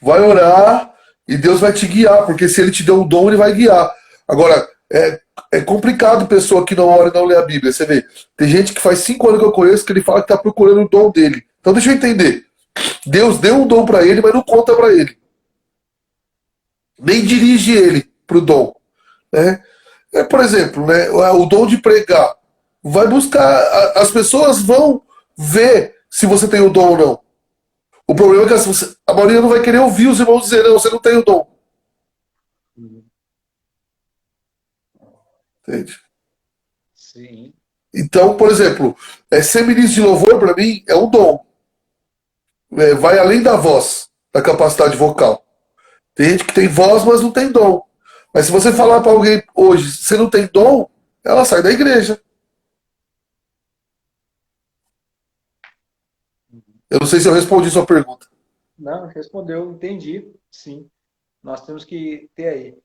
Vai orar e Deus vai te guiar, porque se ele te deu um dom, ele vai guiar. Agora, é complicado pessoa que não ora e não lê a Bíblia. Você vê, tem gente que faz 5 anos que eu conheço que ele fala que está procurando o dom dele. Então deixa eu entender. Deus deu um dom para ele, mas não conta para ele. Nem dirige ele para o dom. Né? Por exemplo, né, o dom de pregar. Vai buscar, as pessoas vão ver se você tem o dom ou não. O problema é que a maioria não vai querer ouvir os irmãos dizer, não, você não tem o dom. Entende? Sim. Então, por exemplo, ser ministro de louvor, para mim, é um dom. Vai além da voz, da capacidade vocal. Tem gente que tem voz, mas não tem dom. Mas se você falar para alguém hoje, você não tem dom, ela sai da igreja. Eu não sei se eu respondi sua pergunta. Não, respondeu, entendi. Sim, nós temos que ter aí.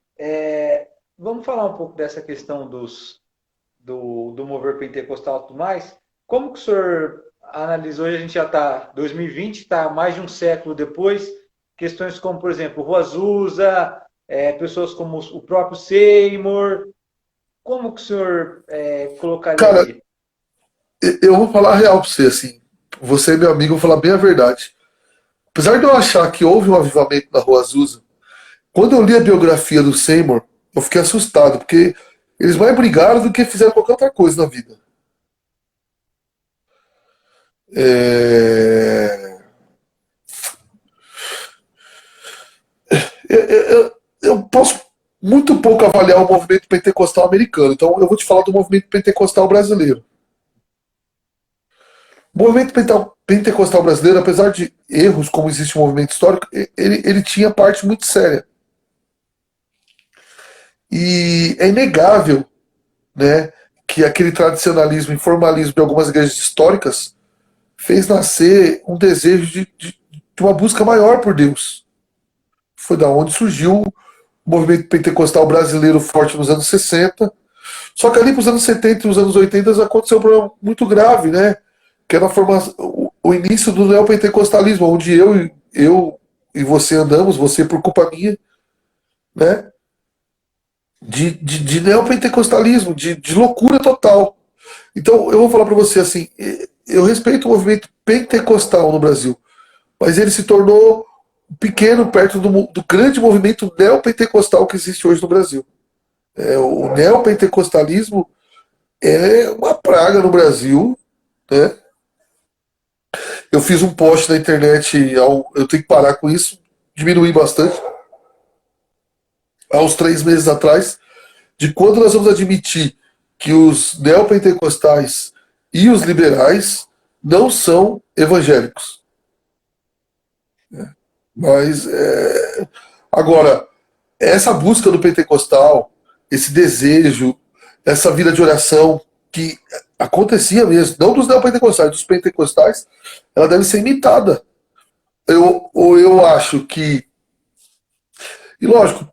Vamos falar um pouco dessa questão do mover pentecostal e tudo mais. Como que o senhor analisou? Hoje a gente já está 2020, está mais de um século depois. Questões como, por exemplo, Rua Azusa, pessoas como o próprio Seymour. Como que o senhor colocaria Cara, aí? eu vou falar a real para você, assim. Você é meu amigo, eu vou falar bem a verdade. Apesar de eu achar que houve um avivamento na Rua Azusa, quando eu li a biografia do Seymour, eu fiquei assustado, porque eles mais brigaram do que fizeram qualquer outra coisa na vida. É... eu posso muito pouco avaliar o movimento pentecostal americano, então eu vou te falar do movimento pentecostal brasileiro. O movimento pentecostal brasileiro, apesar de erros, como existe um movimento histórico, ele tinha parte muito séria. E é inegável, né, que aquele tradicionalismo e formalismo de algumas igrejas históricas fez nascer um desejo de uma busca maior por Deus. Foi da onde surgiu o movimento pentecostal brasileiro forte nos anos 60. Só que ali para os anos 70 e os anos 80 aconteceu um problema muito grave, né? Que era o início do neopentecostalismo, onde eu e você andamos, você por culpa minha, né? De neopentecostalismo, de loucura total. Então, eu vou falar para você assim, eu respeito o movimento pentecostal no Brasil, mas ele se tornou pequeno perto do grande movimento neopentecostal que existe hoje no Brasil. O neopentecostalismo é uma praga no Brasil, né? Eu fiz um post na internet, eu tenho que parar com isso, diminuir bastante, há uns 3 meses atrás, de quando nós vamos admitir que os neopentecostais e os liberais não são evangélicos. Mas, agora, essa busca do pentecostal, esse desejo, essa vida de oração que acontecia mesmo, não dos neopentecostais, dos pentecostais, ela deve ser imitada. Eu acho que, e lógico,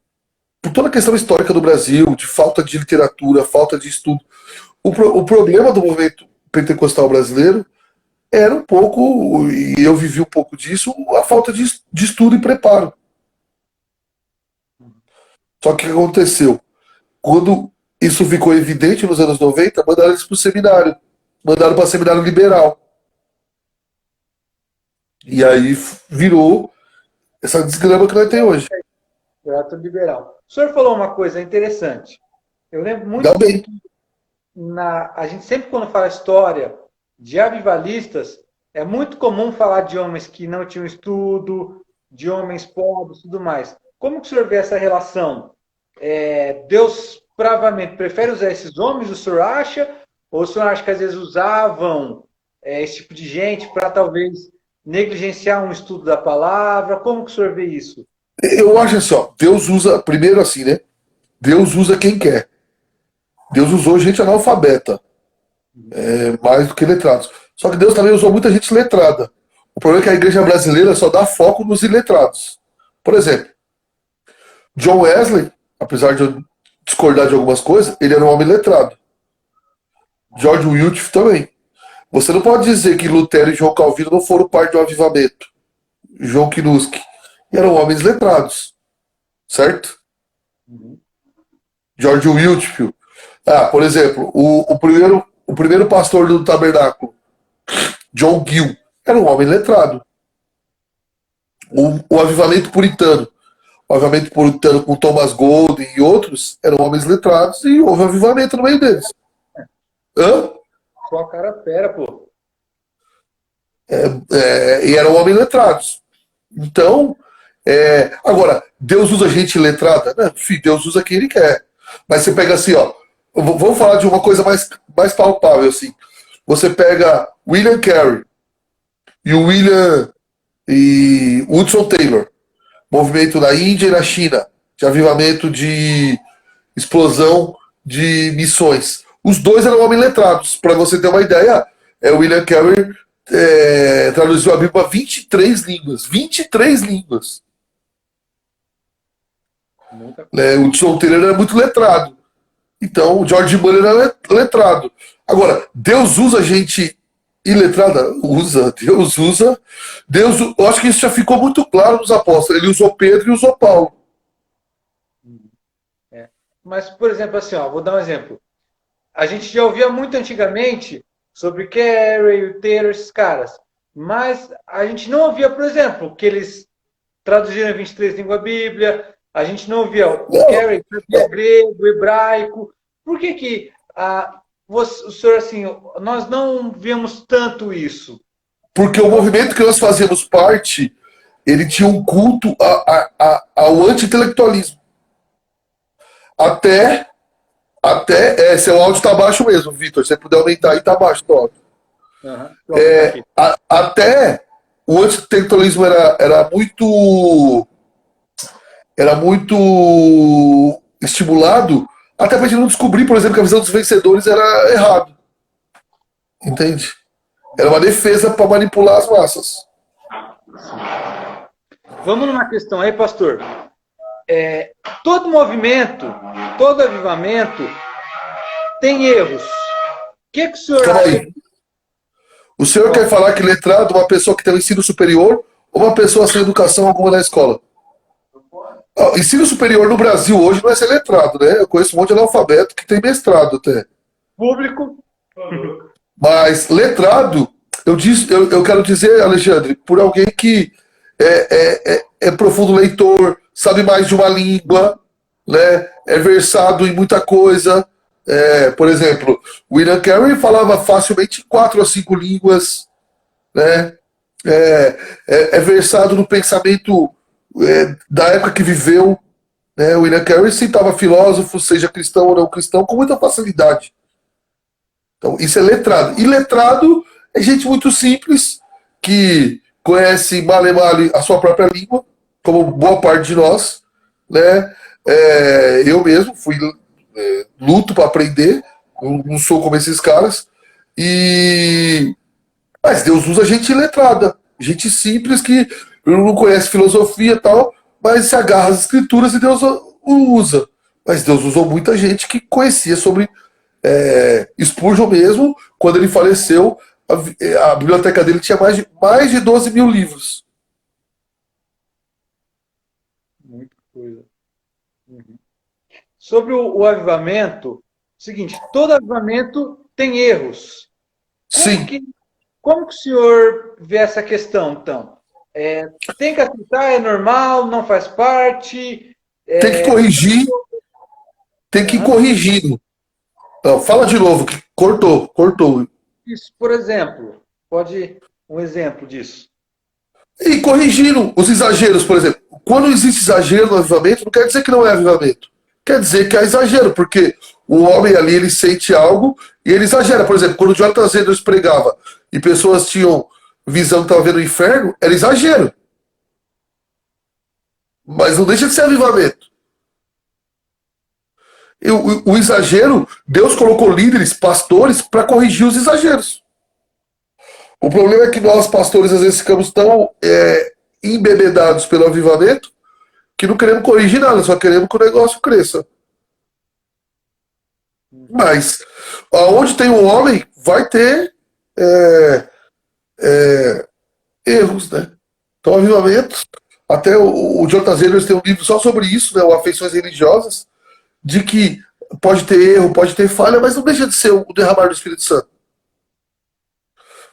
por toda a questão histórica do Brasil, de falta de literatura, falta de estudo, o problema do movimento pentecostal brasileiro era um pouco, e eu vivi um pouco disso, a falta de estudo e preparo. Só que o que aconteceu? Quando isso ficou evidente nos anos 90, mandaram eles para o seminário. Mandaram para o seminário liberal. E aí virou essa desgrama que nós temos hoje. Teatro liberal. O senhor falou uma coisa interessante. Eu lembro muito Ainda bem. que a gente sempre, quando fala história de avivalistas, é muito comum falar de homens que não tinham estudo, de homens pobres e tudo mais. Como que o senhor vê essa relação? Deus bravamente prefere usar esses homens, o senhor acha? Ou o senhor acha que às vezes usavam esse tipo de gente para talvez negligenciar um estudo da palavra? Como que o senhor vê isso? Eu acho assim, ó, Deus usa, primeiro assim, né? Deus usa quem quer. Deus usou gente analfabeta, mais do que letrados. Só que Deus também usou muita gente letrada. O problema é que a igreja brasileira só dá foco nos iletrados. Por exemplo, John Wesley, apesar de eu discordar de algumas coisas, ele era um homem letrado. George Wycliffe também. Você não pode dizer que Lutero e João Calvino não foram parte do avivamento. João Kinuski. Eram homens letrados. Certo? George Wycliffe. Por exemplo, o primeiro pastor do tabernáculo, John Gill, era um homem letrado. O avivamento puritano. O avivamento puritano com Thomas Golden e outros eram homens letrados e houve avivamento no meio deles. Hã? Só a cara fera, pô. E eram homens letrados. Então, agora, Deus usa gente letrada? Não, filho, Deus usa quem ele quer. Mas você pega assim, ó. Vamos falar de uma coisa mais palpável, assim. Você pega William Carey e o Hudson Taylor. Movimento na Índia e na China. De avivamento, de explosão de missões. Os dois eram homens letrados. Para você ter uma ideia, William Carey traduziu a Bíblia para 23 línguas. 23 línguas. O Hudson Taylor era muito letrado. Então, o George Muller era letrado. Agora, Deus usa gente iletrada? Usa. Deus usa. Eu acho que isso já ficou muito claro nos apóstolos. Ele usou Pedro e usou Paulo. Mas, por exemplo, assim, ó, vou dar um exemplo. A gente já ouvia muito antigamente sobre Carey, Taylor, esses caras. Mas a gente não ouvia, por exemplo, que eles traduziram em 23 línguas a Bíblia. A gente não ouvia o Carey sabia grego, hebraico. Por que o senhor, assim, nós não vemos tanto isso? Porque o movimento que nós fazíamos parte, ele tinha um culto ao anti-intelectualismo. Até seu áudio está baixo mesmo, Vitor. Se você puder aumentar aí, está baixo o áudio. Até o anti-intelectualismo era muito estimulado, até para a gente não descobrir, por exemplo, que a visão dos vencedores era errado. Entende? Era uma defesa para manipular as massas. Vamos numa questão aí, pastor. Todo movimento, todo avivamento tem erros. O que o senhor acha? O senhor quer falar que letrado é uma pessoa que tem um ensino superior ou uma pessoa sem educação alguma na escola? Ensino superior no Brasil hoje não é ser letrado, né? Eu conheço um monte de analfabeto que tem mestrado até. Público. Mas letrado, eu quero dizer, Alexandre, por alguém que é profundo leitor, sabe mais de uma língua, né? É versado em muita coisa. Por exemplo, o William Carey falava facilmente 4 ou 5 línguas, né? É versado no pensamento da época que viveu, né? O William Carey citava filósofos, seja cristão ou não cristão, com muita facilidade. Então, isso é letrado. E letrado é gente muito simples, que conhece male male a sua própria língua, como boa parte de nós, né? Eu mesmo fui luto para aprender, não sou como esses caras, mas Deus usa gente letrada, gente simples que não conhece filosofia e tal, mas se agarra às escrituras e Deus o usa. Mas Deus usou muita gente que conhecia sobre Spurgeon mesmo. Quando ele faleceu, a biblioteca dele tinha mais de 12 mil livros. Muita coisa. Uhum. Sobre o avivamento, seguinte, todo avivamento tem erros. Sim, Como que o senhor vê essa questão, então? Tem que aceitar, é normal, não faz parte? tem que corrigir, tem que ir Aham. corrigindo. Não, fala de novo, que cortou. Isso, por exemplo, pode um exemplo disso. E corrigindo os exageros, por exemplo. Quando existe exagero no avivamento, não quer dizer que não é avivamento. Quer dizer que é exagero, porque o homem ali, ele sente algo e ele exagera. Por exemplo, quando o Jonathan Edwards pregava e pessoas tinham visão que estavam vendo o inferno, era exagero. Mas não deixa de ser avivamento. E o exagero, Deus colocou líderes, pastores, para corrigir os exageros. O problema é que nós, pastores, às vezes ficamos tão embebedados pelo avivamento que não queremos corrigir nada, só queremos que o negócio cresça. Mas aonde tem um homem, vai ter é, erros, né? Então, avivamentos. Até o Jonathan Edwards tem um livro só sobre isso, né? O Afeições Religiosas, de que pode ter erro, pode ter falha, mas não deixa de ser o derramar do Espírito Santo.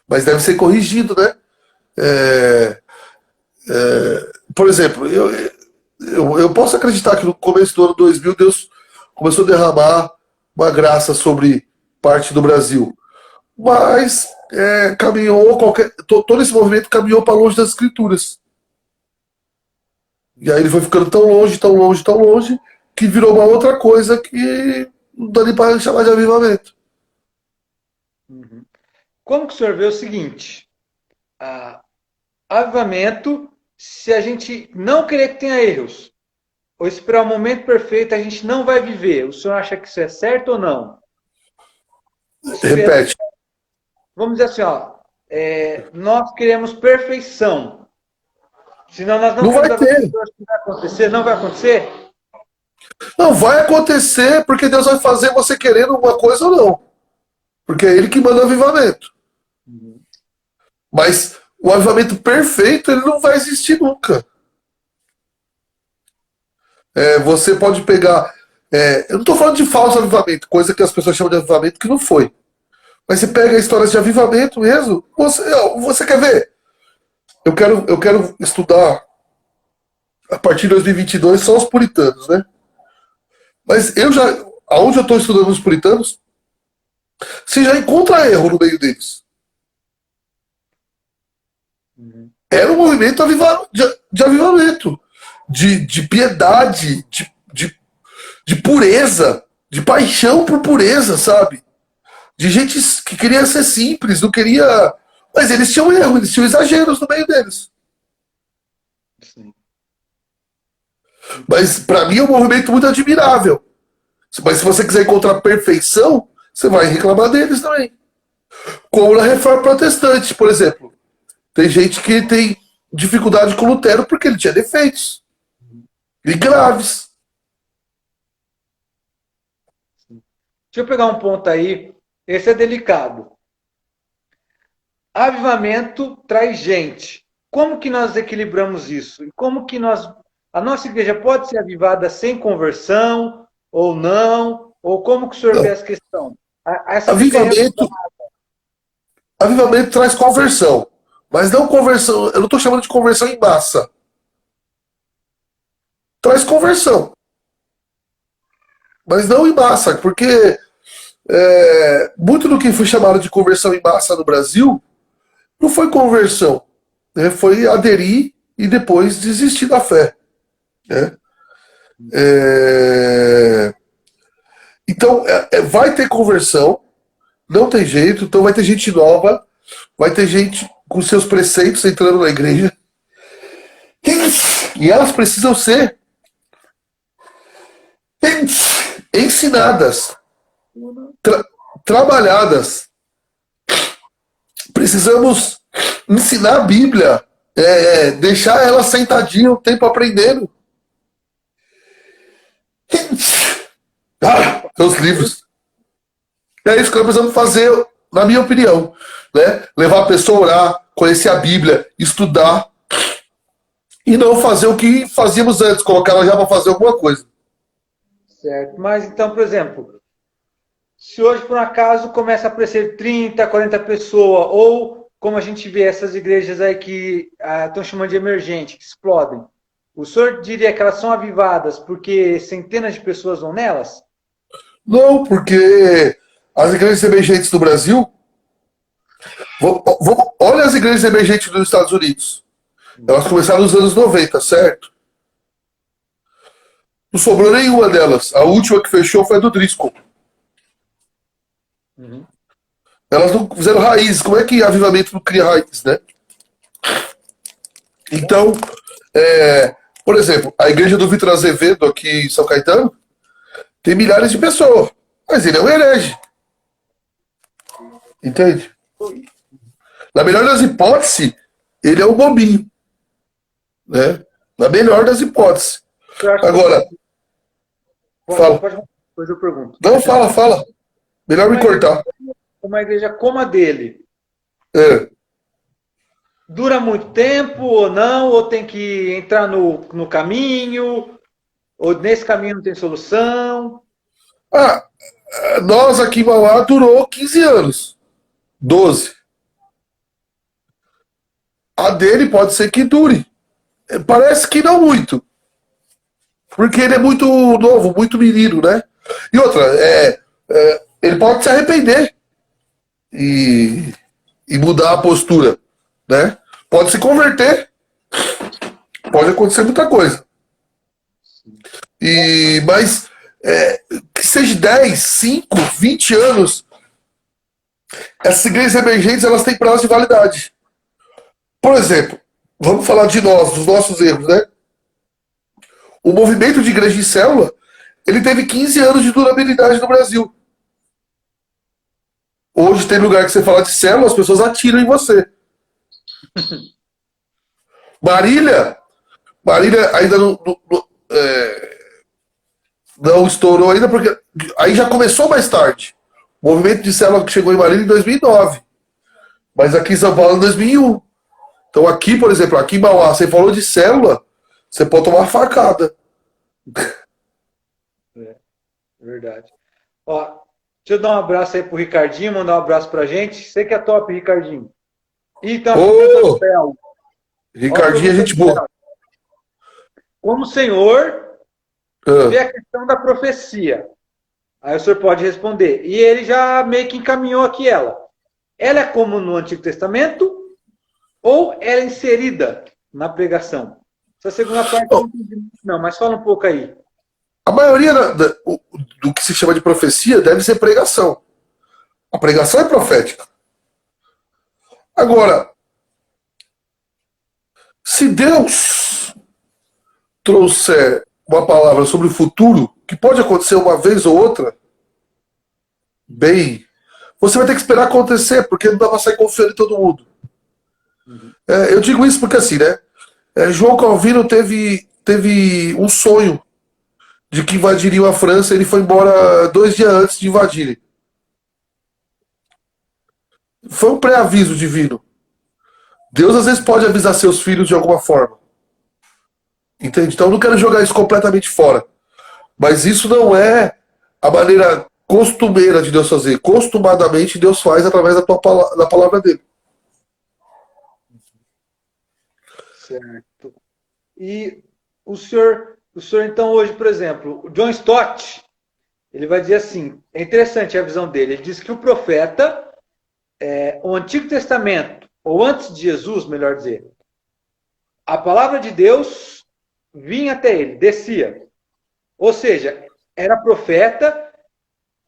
Mas deve ser corrigido, né? Por exemplo, eu posso acreditar que no começo do ano 2000 Deus começou a derramar uma graça sobre parte do Brasil. Mas caminhou, todo esse movimento caminhou para longe das escrituras. E aí ele foi ficando tão longe, tão longe, tão longe, que virou uma outra coisa que não dá nem para chamar de avivamento. Uhum. Como que o senhor vê o seguinte? Avivamento, se a gente não querer que tenha erros, ou esperar o momento perfeito, a gente não vai viver. O senhor acha que isso é certo ou não? Repete. Vamos dizer assim, ó, nós queremos perfeição. Senão nós não Não queremos vai ter. avivamento. Que vai acontecer? Não vai acontecer? Não vai acontecer porque Deus vai fazer você querendo uma coisa ou não. Porque é Ele que manda o avivamento. Mas o avivamento perfeito, ele não vai existir nunca. Você pode pegar. Eu não estou falando de falso avivamento, coisa que as pessoas chamam de avivamento que não foi. Mas você pega histórias de avivamento mesmo. Você quer ver? Eu quero estudar a partir de 2022 só os puritanos, né? Mas aonde eu estou estudando os puritanos, você já encontra erro no meio deles. Era um movimento de avivamento, de piedade, de pureza, de paixão por pureza, sabe? De gente que queria ser simples, não queria. Mas eles tinham erro, eles tinham exageros no meio deles. Sim. Mas para mim é um movimento muito admirável. Mas se você quiser encontrar perfeição, você vai reclamar deles também. Como na Reforma Protestante, por exemplo. Tem gente que tem dificuldade com Lutero porque ele tinha defeitos. E graves. Deixa eu pegar um ponto aí. Esse é delicado. Avivamento traz gente. Como que nós equilibramos isso? E como que a nossa igreja pode ser avivada sem conversão ou não? Ou como que o senhor vê Não. essa questão? Essa questão é Avivamento, avivamento traz conversão. Mas não conversão, eu não estou chamando de conversão em massa. Traz conversão, mas não em massa, porque muito do que foi chamado de conversão em massa no Brasil não foi conversão, né? Foi aderir e depois desistir da fé, né? É, Então, vai ter conversão, não tem jeito, então vai ter gente nova, vai ter gente com seus preceitos entrando na igreja, e elas precisam ser ensinadas, trabalhadas. Precisamos ensinar a Bíblia, deixar ela sentadinha um tempo aprendendo. Os livros. É isso que nós precisamos fazer, na minha opinião. Né? Levar a pessoa a orar, conhecer a Bíblia, estudar. E não fazer o que fazíamos antes, colocar ela já para fazer alguma coisa. Certo. Mas então, por exemplo, se hoje por um acaso começa a aparecer 30, 40 pessoas, ou como a gente vê essas igrejas aí que estão chamando de emergente, que explodem, o senhor diria que elas são avivadas porque centenas de pessoas vão nelas? Não, porque as igrejas emergentes do Brasil. Olha as igrejas emergentes dos Estados Unidos. Elas começaram nos anos 90, certo? Não sobrou nenhuma delas. A última que fechou foi a do Driscoll. Uhum. Elas não fizeram raízes. Como é que avivamento não cria raízes, né? Então, por exemplo, a igreja do Vitor Azevedo aqui em São Caetano tem milhares de pessoas. Mas ele é um herege. Entende? Na melhor das hipóteses, ele é um bobinho. Né? Na melhor das hipóteses. Agora, fala. Depois eu pergunto. Não, fala. Melhor me cortar. Uma igreja como a dele. É. Dura muito tempo ou não? Ou tem que entrar no caminho? Ou nesse caminho não tem solução? Nós aqui em Mauá durou 15 anos. 12. A dele pode ser que dure. Parece que não muito. Porque ele é muito novo, muito menino, né? E outra, ele pode se arrepender e mudar a postura, né? Pode se converter. Pode acontecer muita coisa. Mas que seja 10, 5, 20 anos, essas igrejas emergentes, elas têm prazo de validade. Por exemplo, vamos falar de nós, dos nossos erros, né? O movimento de igreja em célula, ele teve 15 anos de durabilidade no Brasil. Hoje tem lugar que você fala de célula, as pessoas atiram em você. Marília ainda não estourou ainda, porque aí já começou mais tarde. O movimento de célula que chegou em Marília em 2009. Mas aqui em São Paulo em 2001. Então aqui, por exemplo, aqui em Mauá, você falou de célula, você pode tomar uma facada. Verdade. Ó, deixa eu dar um abraço aí pro Ricardinho, mandar um abraço pra gente. Você que é top, Ricardinho. Então, Ricardinho é gente boa. Como o senhor vê a questão da profecia? Aí o senhor pode responder. E ele já meio que encaminhou aqui ela. Ela é como no Antigo Testamento ou ela é inserida na pregação? Essa segunda parte eu não entendi muito, não, mas fala um pouco aí. A maioria do que se chama de profecia deve ser pregação. A pregação é profética. Agora, se Deus trouxer uma palavra sobre o futuro, que pode acontecer uma vez ou outra, bem, você vai ter que esperar acontecer, porque não dá para sair confiando em todo mundo. Eu digo isso porque assim, né? João Calvino teve um sonho de que invadiriam a França, ele foi embora 2 dias antes de invadirem. Foi um pré-aviso divino. Deus às vezes pode avisar seus filhos de alguma forma. Entende? Então eu não quero jogar isso completamente fora. Mas isso não é a maneira costumeira de Deus fazer. Costumadamente Deus faz através da palavra dele. Certo. E o senhor então hoje, por exemplo, o John Stott, ele vai dizer assim, é interessante a visão dele, ele diz que o profeta, o Antigo Testamento, ou antes de Jesus, melhor dizer, a palavra de Deus vinha até ele, descia. Ou seja, era profeta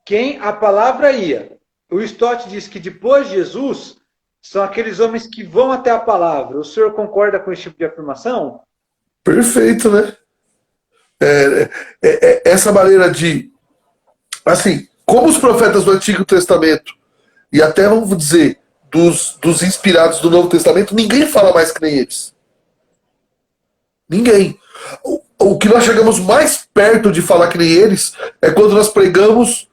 quem a palavra ia. O Stott diz que depois de Jesus, são aqueles homens que vão até a palavra. O senhor concorda com esse tipo de afirmação? Perfeito, né? Essa maneira de, assim, como os profetas do Antigo Testamento, e até vamos dizer, dos inspirados do Novo Testamento, ninguém fala mais que nem eles. Ninguém. O que nós chegamos mais perto de falar que nem eles é quando nós pregamos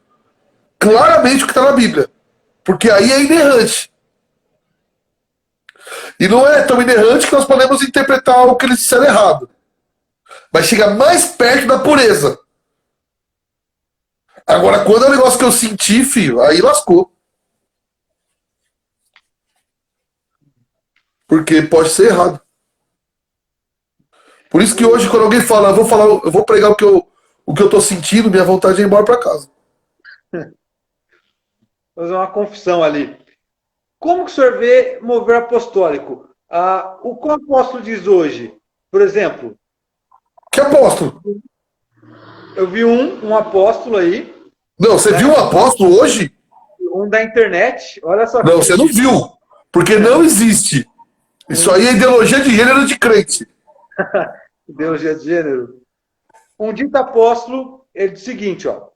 claramente o que está na Bíblia. Porque aí é inerrante. E não é tão inerrante que nós podemos interpretar o que eles disseram errado. Mas chega mais perto da pureza. Agora, quando é um negócio que eu senti, filho, aí lascou. Porque pode ser errado. Por isso que hoje, quando alguém fala, eu vou pregar o que eu tô sentindo, minha vontade é ir embora para casa. Vou fazer uma confissão ali. Como que o senhor vê mover apostólico? O que o apóstolo diz hoje? Por exemplo, Que apóstolo? eu vi um apóstolo aí, Não, você viu um apóstolo hoje? um da internet, olha só. Não, você não viu. Porque não existe. Isso aí é ideologia de gênero de crente. Ideologia de gênero. Um dito apóstolo, ele diz o seguinte, ó,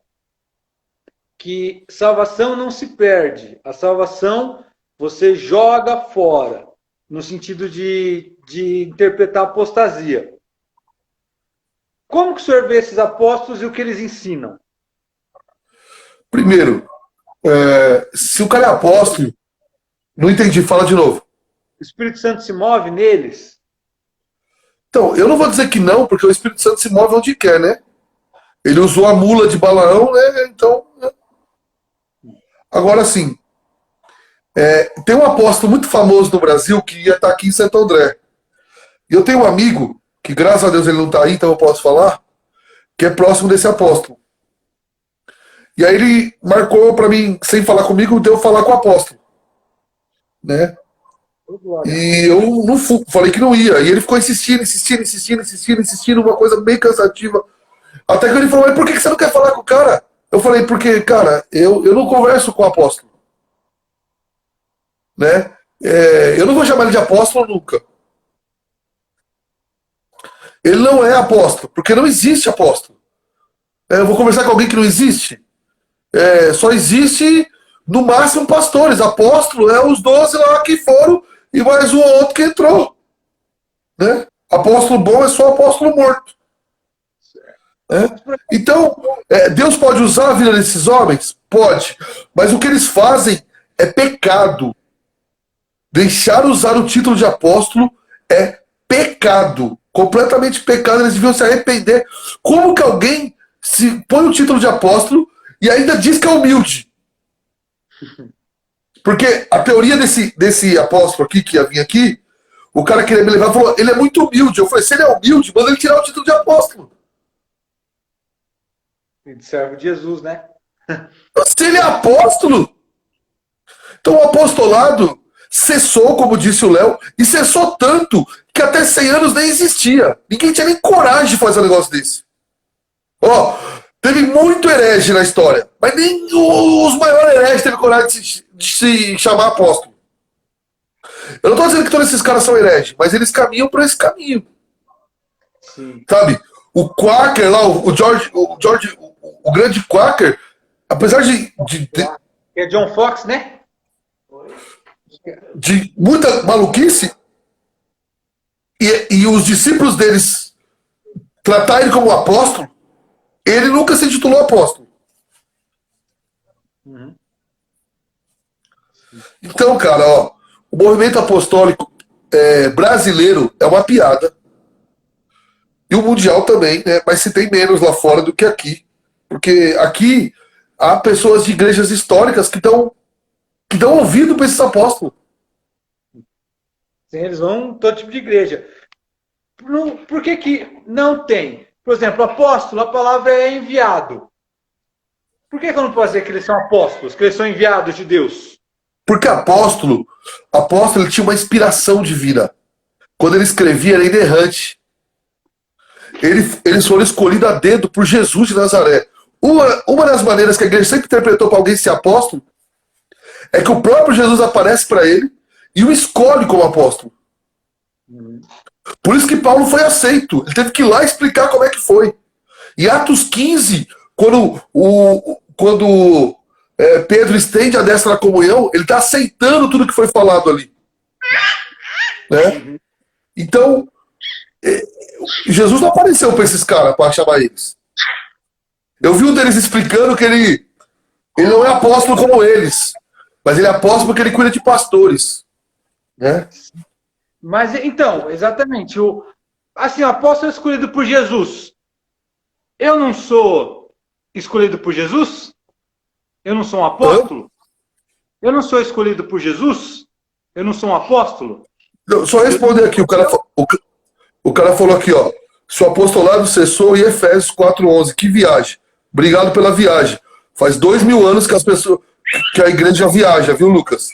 que salvação não se perde. A salvação você joga fora, no sentido de interpretar apostasia. Como que o senhor vê esses apóstolos e o que eles ensinam? Primeiro, se o cara é apóstolo, não entendi, fala de novo. O Espírito Santo se move neles? Então, eu não vou dizer que não, porque o Espírito Santo se move onde quer, né? Ele usou a mula de Balaão, né? Então. Agora sim, tem um apóstolo muito famoso no Brasil que ia estar aqui em Santo André. E eu tenho um amigo, que graças a Deus ele não está aí, então eu posso falar, que é próximo desse apóstolo. E aí ele marcou para mim, sem falar comigo, de eu falar com o apóstolo. Né? E eu não falei que não ia. E ele ficou insistindo, uma coisa bem cansativa. Até que ele falou, mas por que você não quer falar com o cara? Eu falei, porque, cara, eu não converso com o apóstolo. Né? Eu não vou chamar ele de apóstolo nunca. Ele não é apóstolo, porque não existe apóstolo. Eu vou conversar com alguém que não existe? Só existe, no máximo, pastores. Apóstolo é os 12 lá que foram e mais um ou outro que entrou. Né? Apóstolo bom é só apóstolo morto. Então, Deus pode usar a vida desses homens? Pode. Mas o que eles fazem é pecado. Deixar usar o título de apóstolo é pecado. Completamente pecado. Eles deviam se arrepender. Como que alguém se põe o título de apóstolo e ainda diz que é humilde? Porque a teoria desse apóstolo aqui, que ia vir aqui, o cara queria me levar e falou, ele é muito humilde. Eu falei, se ele é humilde, manda ele tirar o título de apóstolo. De servo de Jesus, né? Se ele é apóstolo, então o apostolado cessou, como disse o Léo, e cessou tanto que até 100 anos nem existia. Ninguém tinha nem coragem de fazer um negócio desse. Teve muito herege na história, mas nem os maiores hereges teve coragem de se chamar apóstolo. Eu não estou dizendo que todos esses caras são hereges, mas eles caminham por esse caminho. Sim. Sabe? O Quaker lá, o George, o grande Quaker, apesar É John Fox, né? de muita maluquice, e os discípulos deles tratar ele como apóstolo, ele nunca se titulou apóstolo. Uhum. Então, cara, o movimento apostólico brasileiro é uma piada. E o mundial também, né? Mas se tem menos lá fora do que aqui. Porque aqui há pessoas de igrejas históricas que dão ouvido para esses apóstolos. Sim, eles vão em todo tipo de igreja. Por que que não tem? Por exemplo, apóstolo, a palavra é enviado. Por que eu não posso dizer que eles são apóstolos, que eles são enviados de Deus? Porque apóstolo ele tinha uma inspiração divina. Quando ele escrevia, era inerrante. Eles foram escolhidos a dedo por Jesus de Nazaré. Uma das maneiras que a igreja sempre interpretou para alguém ser apóstolo é que o próprio Jesus aparece para ele e o escolhe como apóstolo. Por isso que Paulo foi aceito. Ele teve que ir lá explicar como é que foi. Em Atos 15, quando Pedro estende a destra da comunhão, ele está aceitando tudo que foi falado ali. Né? Então, Jesus não apareceu para esses caras, para chamar eles. Eu vi um deles explicando que ele não é apóstolo como eles, mas ele é apóstolo porque ele cuida de pastores. Né? Mas, então, exatamente. O apóstolo é escolhido por Jesus. Eu não sou escolhido por Jesus? Eu não sou um apóstolo? Eu não sou escolhido por Jesus? Eu não sou um apóstolo? Só responder aqui, o cara falou aqui, ó. Seu apostolado cessou em Efésios 4:11. Que viagem. Obrigado pela viagem. Faz 2000 anos que a igreja viaja, viu, Lucas?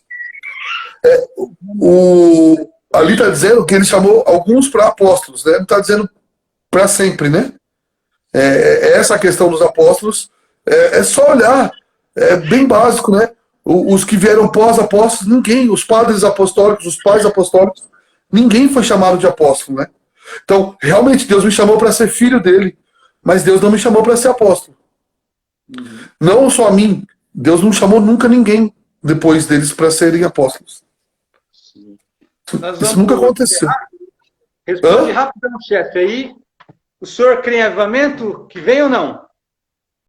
Ali está dizendo que ele chamou alguns para apóstolos, né? Não está dizendo para sempre, né? Essa questão dos apóstolos é só olhar. É bem básico, né? Os que vieram pós-apóstolos, ninguém. Os padres apostólicos, os pais apostólicos, ninguém foi chamado de apóstolo, né? Então, realmente, Deus me chamou para ser filho dele, mas Deus não me chamou para ser apóstolo. Não só a mim. Deus não chamou nunca ninguém depois deles para serem apóstolos. Isso nunca aconteceu. Responde rapidão, chefe. Aí, o senhor crê em avivamento que vem ou não?